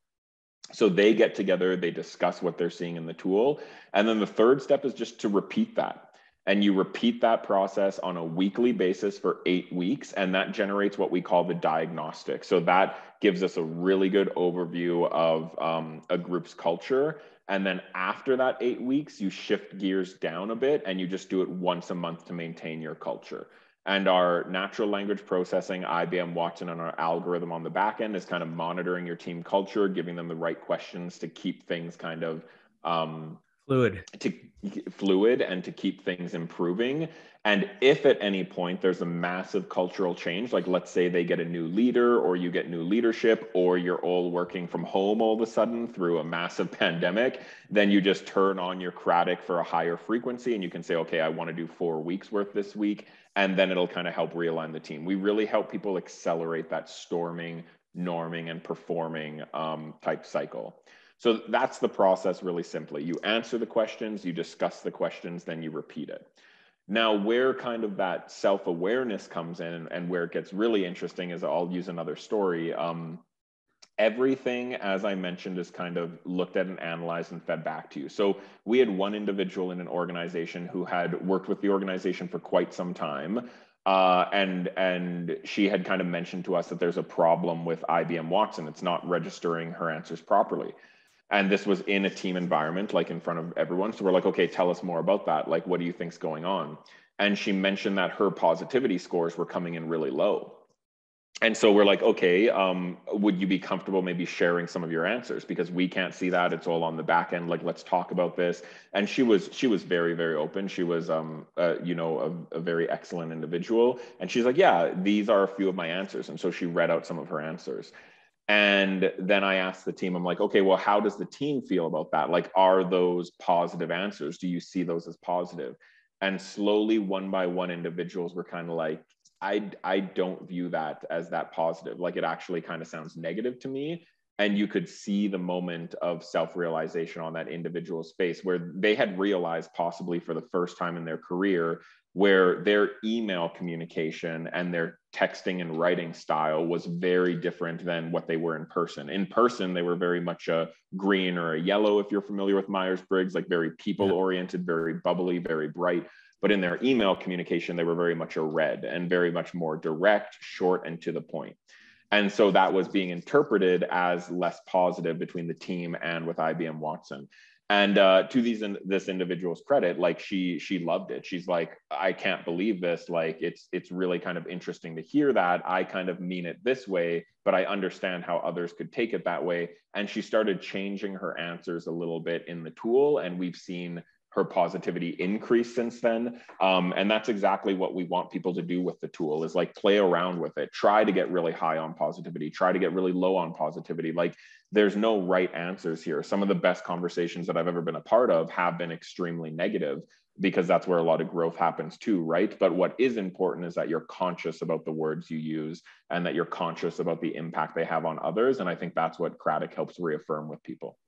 So they get together, they discuss what they're seeing in the tool. And then the third step is just to repeat that. And you repeat that process on a weekly basis for 8 weeks, and that generates what we call the diagnostic. So that gives us a really good overview of a group's culture. And then after that 8 weeks, you shift gears down a bit and you just do it once a month to maintain your culture. And our natural language processing, IBM Watson, and our algorithm on the back end is kind of monitoring your team culture, giving them the right questions to keep things kind of fluid and to keep things improving. And if at any point there's a massive cultural change, like let's say they get a new leader or you get new leadership or you're all working from home all of a sudden through a massive pandemic, then you just turn on your Cratic for a higher frequency and you can say, okay, I want to do 4 weeks worth this week. And then it'll kind of help realign the team. We really help people accelerate that storming, norming, and performing type cycle. So that's the process really simply. You answer the questions, you discuss the questions, then you repeat it. Now, where kind of that self-awareness comes in and where it gets really interesting is, I'll use another story. Everything, as I mentioned, is kind of looked at and analyzed and fed back to you. So we had one individual in an organization who had worked with the organization for quite some time. And she had kind of mentioned to us that there's a problem with IBM Watson. It's not registering her answers properly. And this was in a team environment, like in front of everyone. So we're like, okay, tell us more about that. Like, what do you think's going on? And she mentioned that her positivity scores were coming in really low. And so we're like, okay, would you be comfortable maybe sharing some of your answers? Because we can't see that. It's all on the back end. Like, let's talk about this. And she was very, very open. She was, a very excellent individual. And she's like, yeah, these are a few of my answers. And so she read out some of her answers. And then I asked the team, I'm like, okay, well, how does the team feel about that? Like, are those positive answers? Do you see those as positive? And slowly, one by one, individuals were kind of like, I don't view that as that positive. Like, it actually kind of sounds negative to me. And you could see the moment of self-realization on that individual's face where they had realized, possibly for the first time in their career, where their email communication and their texting and writing style was very different than what they were in person. In person, they were very much a green or a yellow, if you're familiar with Myers-Briggs, like very people-oriented, very bubbly, very bright. But in their email communication, they were very much a red and very much more direct, short, and to the point. And so that was being interpreted as less positive between the team and with IBM Watson. And to this individual's credit, like she loved it. She's like, I can't believe this. Like, it's really kind of interesting to hear that. I kind of mean it this way, but I understand how others could take it that way. And she started changing her answers a little bit in the tool. And we've seen her positivity increased since then. And that's exactly what we want people to do with the tool, is like play around with it. Try to get really high on positivity, try to get really low on positivity. Like there's no right answers here. Some of the best conversations that I've ever been a part of have been extremely negative, because that's where a lot of growth happens too, right? But what is important is that you're conscious about the words you use and that you're conscious about the impact they have on others. And I think that's what Cratic helps reaffirm with people.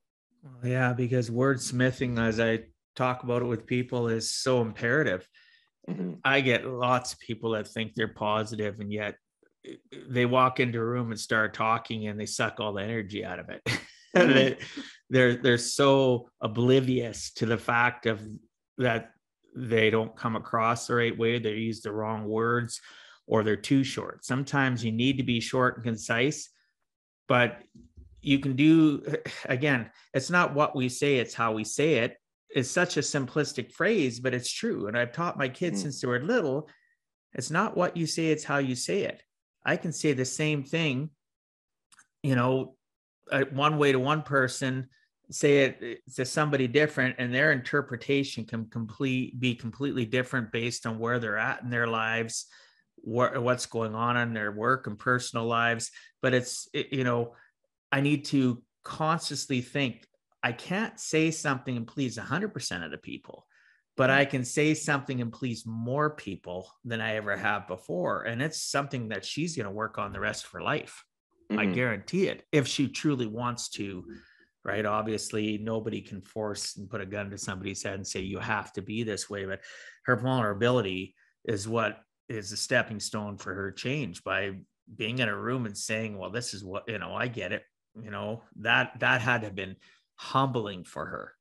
Yeah, because wordsmithing, as I talk about it with people, is so imperative. Mm-hmm. I get lots of people that think they're positive, and yet they walk into a room and start talking and they suck all the energy out of it. Mm-hmm. they're so oblivious to the fact of that they don't come across the right way, they use the wrong words, or they're too short. Sometimes you need to be short and concise, but you can do, again, it's not what we say, it's how we say it. It's such a simplistic phrase, but it's true. And I've taught my kids since they were little, it's not what you say, it's how you say it. I can say the same thing, one way to one person, say it to somebody different, and their interpretation can be completely different based on where they're at in their lives, what's going on in their work and personal lives. But I need to consciously think, I can't say something and please 100% of the people, but I can say something and please more people than I ever have before. And it's something that she's going to work on the rest of her life. Mm-hmm. I guarantee it, if she truly wants to, right? Obviously, nobody can force and put a gun to somebody's head and say, you have to be this way. But her vulnerability is what is a stepping stone for her change, by being in a room and saying, well, this is what, I get it. That had to have been humbling for her.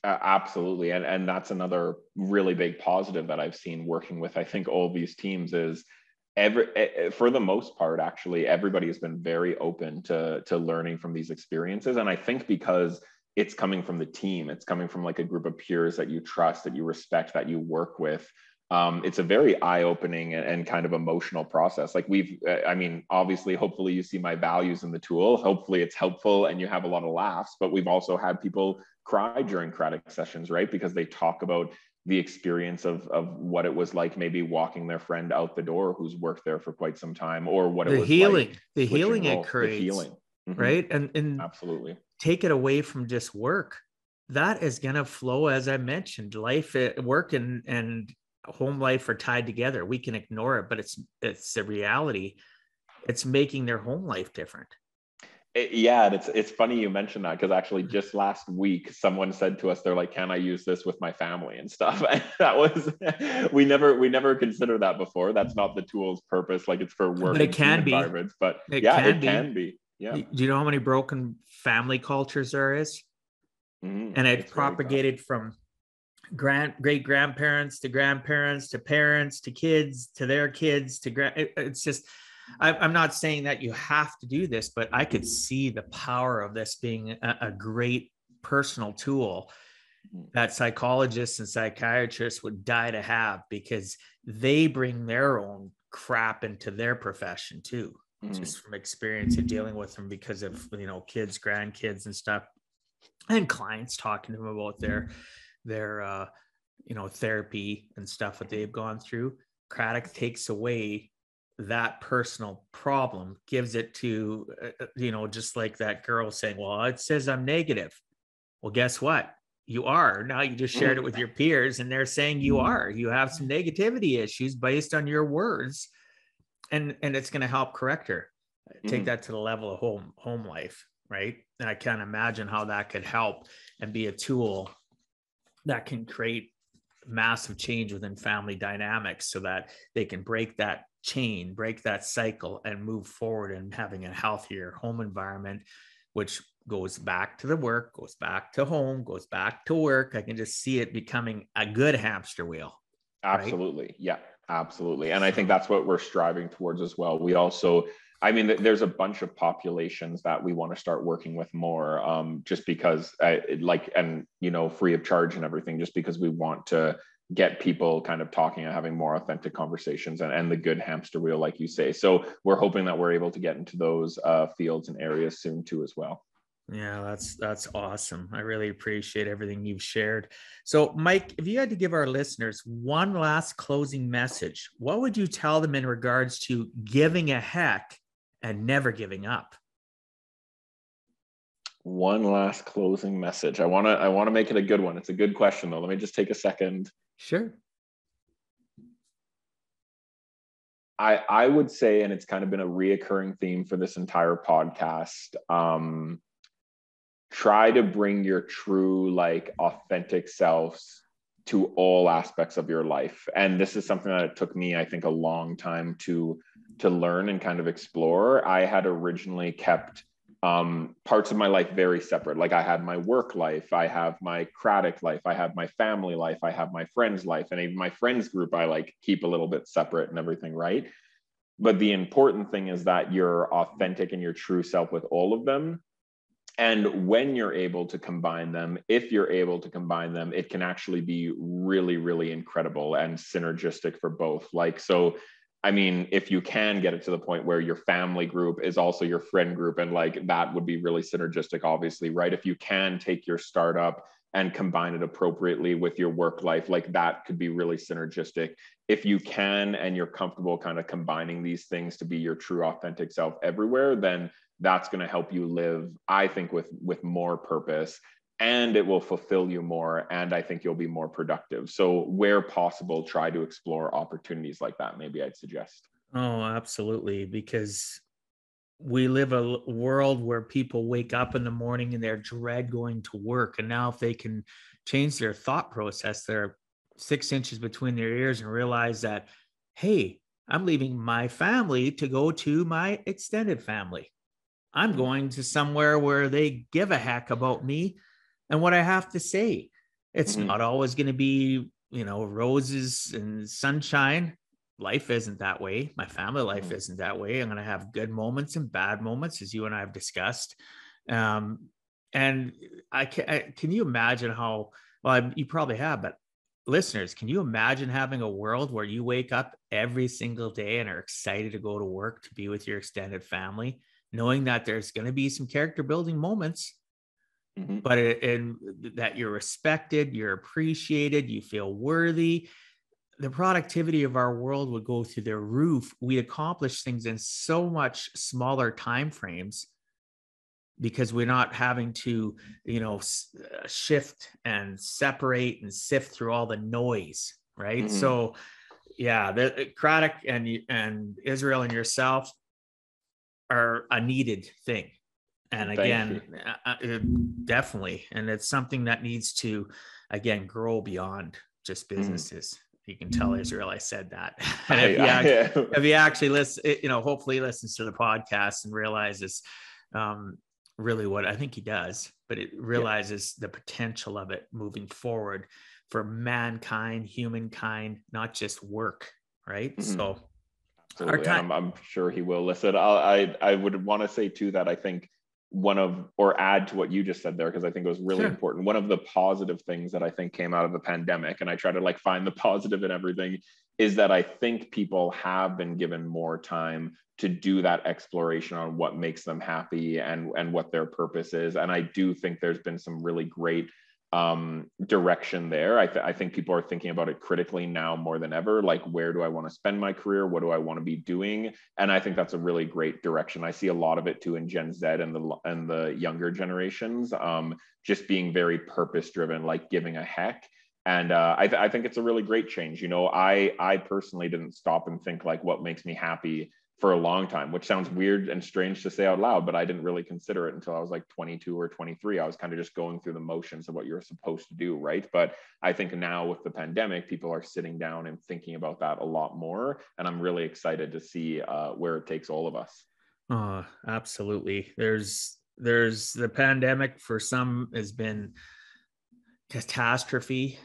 Absolutely. And that's another really big positive that I've seen working with, I think, all these teams is for the most part, actually, everybody has been very open to learning from these experiences. And I think because it's coming from the team, it's coming from like a group of peers that you trust, that you respect, that you work with. It's a very eye-opening and kind of emotional process. Like obviously, hopefully you see my values in the tool. Hopefully it's helpful and you have a lot of laughs, but we've also had people cry during Cratic sessions, right? Because they talk about the experience of what it was like, maybe walking their friend out the door who's worked there for quite some time, or what it was like. The healing it creates, the healing. Mm-hmm. Right? And absolutely take it away from just work. That is going to flow, as I mentioned, life, work and home life are tied together. We can ignore it, but it's a reality. It's making their home life different. It's funny you mentioned that, because actually just last week someone said to us, they're like, can I use this with my family and stuff? And that was we never considered that before. That's not the tool's purpose. Like, it's for work, but it can be environments, but it can be. Yeah. Do you know how many broken family cultures there is? Mm-hmm. And it's propagated from great grandparents to grandparents to parents to kids to their kids to it's just, I'm not saying that you have to do this, but I could see the power of this being a great personal tool that psychologists and psychiatrists would die to have, because they bring their own crap into their profession too, just from experience of dealing with them because of, kids, grandkids and stuff, and clients talking to them about their therapy and stuff that they've gone through. Cratic takes away that personal problem, gives it to, just like that girl saying, well, it says I'm negative. Well, guess what? You are. Now you just shared it with your peers and they're saying you have some negativity issues based on your words, and it's going to help correct her. Take that to the level of home life, right? And I can't imagine how that could help and be a tool that can create massive change within family dynamics, so that they can break that chain, break that cycle, and move forward and having a healthier home environment, which goes back to the work, goes back to home, goes back to work. I can just see it becoming a good hamster wheel. Absolutely. Right? Yeah, absolutely. And I think that's what we're striving towards as well. We also, there's a bunch of populations that we want to start working with more, just because free of charge and everything, just because we want to get people kind of talking and having more authentic conversations and the good hamster wheel, like you say. So we're hoping that we're able to get into those fields and areas soon too as well. Yeah, that's awesome. I really appreciate everything you've shared. So, Mike, if you had to give our listeners one last closing message, what would you tell them in regards to giving a heck and never giving up? One last closing message. I want to make it a good one. It's a good question though. Let me just take a second. Sure. I would say, and it's kind of been a reoccurring theme for this entire podcast, try to bring your true, like, authentic selves to all aspects of your life. And this is something that it took me, I think, a long time to learn and kind of explore. I had originally kept parts of my life very separate. Like, I had my work life, I have my Cratic life, I have my family life, I have my friends life, and even my friends group I like keep a little bit separate and everything, right? But the important thing is that you're authentic and your true self with all of them. And when you're able to combine them, if you're able to combine them, it can actually be really, really incredible and synergistic for both. Like, so, I mean, if you can get it to the point where your family group is also your friend group, and like that would be really synergistic, obviously, right? If you can take your startup and combine it appropriately with your work life, like that could be really synergistic. If you can and you're comfortable kind of combining these things to be your true authentic self everywhere, then that's going to help you live, I think, with more purpose, and it will fulfill you more, and I think you'll be more productive. So where possible, try to explore opportunities like that, maybe I'd suggest. Oh, absolutely. Because we live a world where people wake up in the morning and they're dread going to work. And now if they can change their thought process, they're 6 inches between their ears and realize that, hey, I'm leaving my family to go to my extended family. I'm going to somewhere where they give a heck about me and what I have to say. It's not always going to be, roses and sunshine. Life isn't that way. My family life isn't that way. I'm going to have good moments and bad moments, as you and I have discussed. And can you imagine how, well, you probably have, but listeners, can you imagine having a world where you wake up every single day and are excited to go to work to be with your extended family, knowing that there's going to be some character building moments, but that you're respected, you're appreciated, you feel worthy? The productivity of our world would go through the roof. We accomplish things in so much smaller time frames because we're not having to, shift and separate and sift through all the noise, right? So, yeah, the Cratic and Israel and yourself are a needed thing. And again, definitely. And it's something that needs to, again, grow beyond just businesses. You can tell Israel I said that. And if he actually listen, hopefully listens to the podcast and realizes really what I think he does, but it realizes the potential of it moving forward for mankind, humankind, not just work, right? So absolutely. And I'm sure he will listen. I would want to say too that I think or add to what you just said there, because I think it was really important. One of the positive things that I think came out of the pandemic, and I try to like find the positive in everything, is that I think people have been given more time to do that exploration on what makes them happy and what their purpose is. And I do think there's been some really great direction there. I think people are thinking about it critically now more than ever. Like, where do I want to spend my career? What do I want to be doing? And I think that's a really great direction. I see a lot of it too in Gen Z and the younger generations, just being very purpose driven, like giving a heck. And I think it's a really great change. I personally didn't stop and think like what makes me happy for a long time, which sounds weird and strange to say out loud, but I didn't really consider it until I was like 22 or 23. I was kind of just going through the motions of what you're supposed to do, right? But I think now with the pandemic, people are sitting down and thinking about that a lot more. And I'm really excited to see where it takes all of us. Oh, absolutely. There's the pandemic for some has been catastrophe,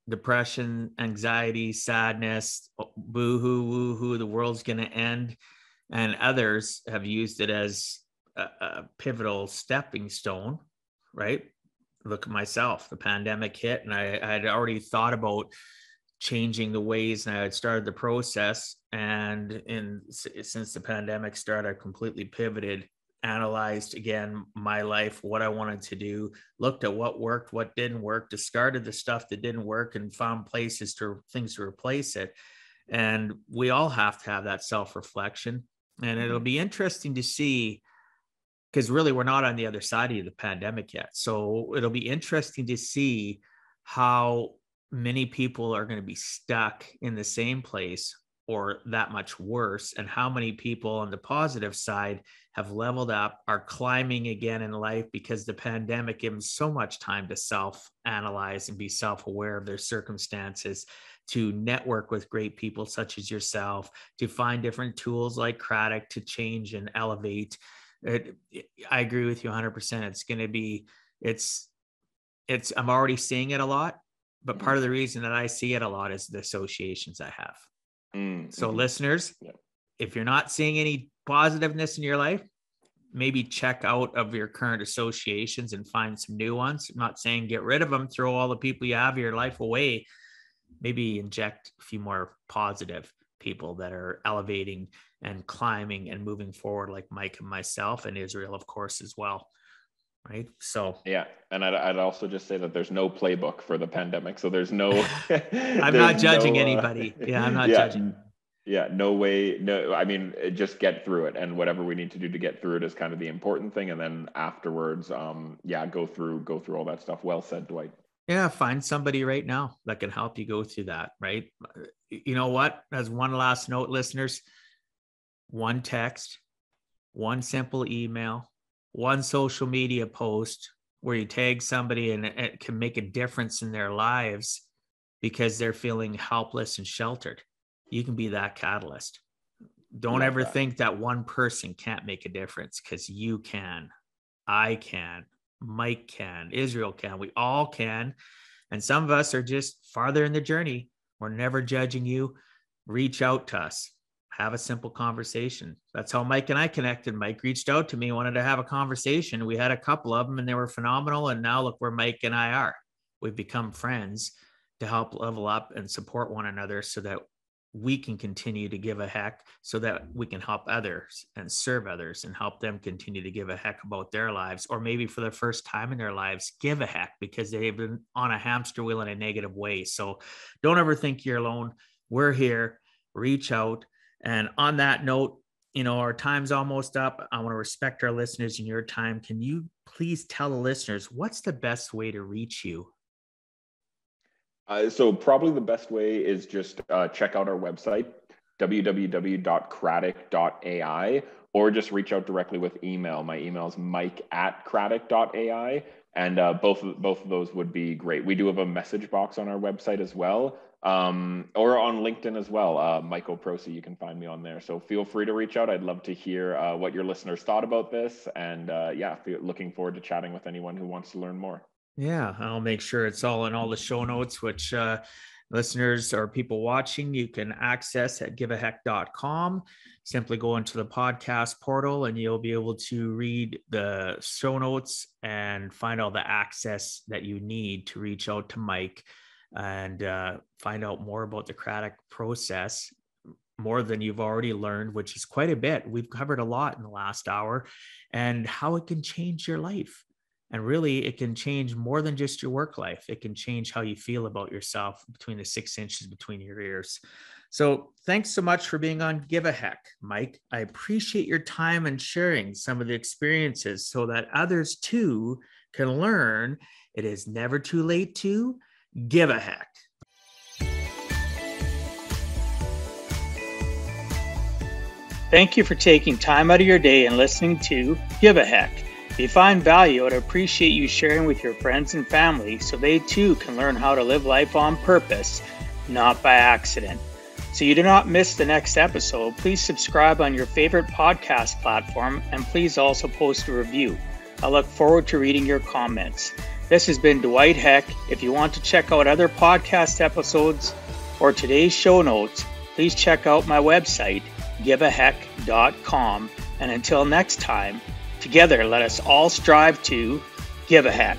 depression, anxiety, sadness, boo-hoo, woo-hoo, the world's going to end. And others have used it as a pivotal stepping stone, right? Look at myself, the pandemic hit and I had already thought about changing the ways, and I had started the process. And since the pandemic started, I completely pivoted analyzed again my life, what I wanted to do, looked at what worked, what didn't work, discarded the stuff that didn't work, and found things to replace it. And we all have to have that self-reflection. And it'll be interesting to see, because really we're not on the other side of the pandemic yet. So it'll be interesting to see how many people are going to be stuck in the same place or that much worse, and how many people on the positive side have leveled up, are climbing again in life, because the pandemic gave them so much time to self-analyze and be self-aware of their circumstances, to network with great people such as yourself, to find different tools like Cratic to change and elevate. I agree with you 100%. It's going to be, I'm already seeing it a lot, but part of the reason that I see it a lot is the associations I have. So listeners, if you're not seeing any positiveness in your life, maybe check out of your current associations and find some new ones. I'm not saying get rid of them, throw all the people you have in your life away. Maybe inject a few more positive people that are elevating and climbing and moving forward, like Mike and myself, and Israel, of course, as well. Right. So, yeah. And I'd also just say that there's no playbook for the pandemic. So there's no, I'm not judging anybody. Yeah. I'm not judging. Yeah. No way. No, I mean, just get through it, and whatever we need to do to get through it is kind of the important thing. And then afterwards, go through all that stuff. Well said, Dwight. Yeah. Find somebody right now that can help you go through that. Right. You know what? As one last note, listeners, one text, one simple email, one social media post where you tag somebody, and it can make a difference in their lives because they're feeling helpless and sheltered. You can be that catalyst. Don't ever think that one person can't make a difference, because you can. I can. Mike can. Israel can. We all can. And some of us are just farther in the journey. We're never judging you. Reach out to us. Have a simple conversation. That's how Mike and I connected. Mike reached out to me, wanted to have a conversation. We had a couple of them and they were phenomenal. And now look where Mike and I are. We've become friends to help level up and support one another, so that we can continue to give a heck, so that we can help others and serve others and help them continue to give a heck about their lives, or maybe for the first time in their lives, give a heck because they've been on a hamster wheel in a negative way. So don't ever think you're alone. We're here. Reach out. And on that note, our time's almost up. I want to respect our listeners and your time. Can you please tell the listeners what's the best way to reach you? So probably the best way is just check out our website, www.cratic.ai, or just reach out directly with email. My email is mike@cratic.ai, and both of those would be great. We do have a message box on our website as well, or on LinkedIn as well. Michael Procee, you can find me on there. So feel free to reach out. I'd love to hear what your listeners thought about this, and looking forward to chatting with anyone who wants to learn more. Yeah, I'll make sure it's all in all the show notes, which listeners or people watching, you can access at giveaheck.com. Simply go into the podcast portal and you'll be able to read the show notes and find all the access that you need to reach out to Mike and find out more about the Cratic process, more than you've already learned, which is quite a bit. We've covered a lot in the last hour, and how it can change your life. And really, it can change more than just your work life. It can change how you feel about yourself between the 6 inches between your ears. So thanks so much for being on Give a Heck, Mike. I appreciate your time and sharing some of the experiences so that others too can learn it is never too late to give a heck. Thank you for taking time out of your day and listening to Give a Heck. If you find value, I'd appreciate you sharing with your friends and family so they too can learn how to live life on purpose, not by accident. So you do not miss the next episode, please subscribe on your favorite podcast platform, and please also post a review. I look forward to reading your comments. This has been Dwight Heck. If you want to check out other podcast episodes or today's show notes, please check out my website, giveaheck.com. And until next time, together let us all strive to give a heck.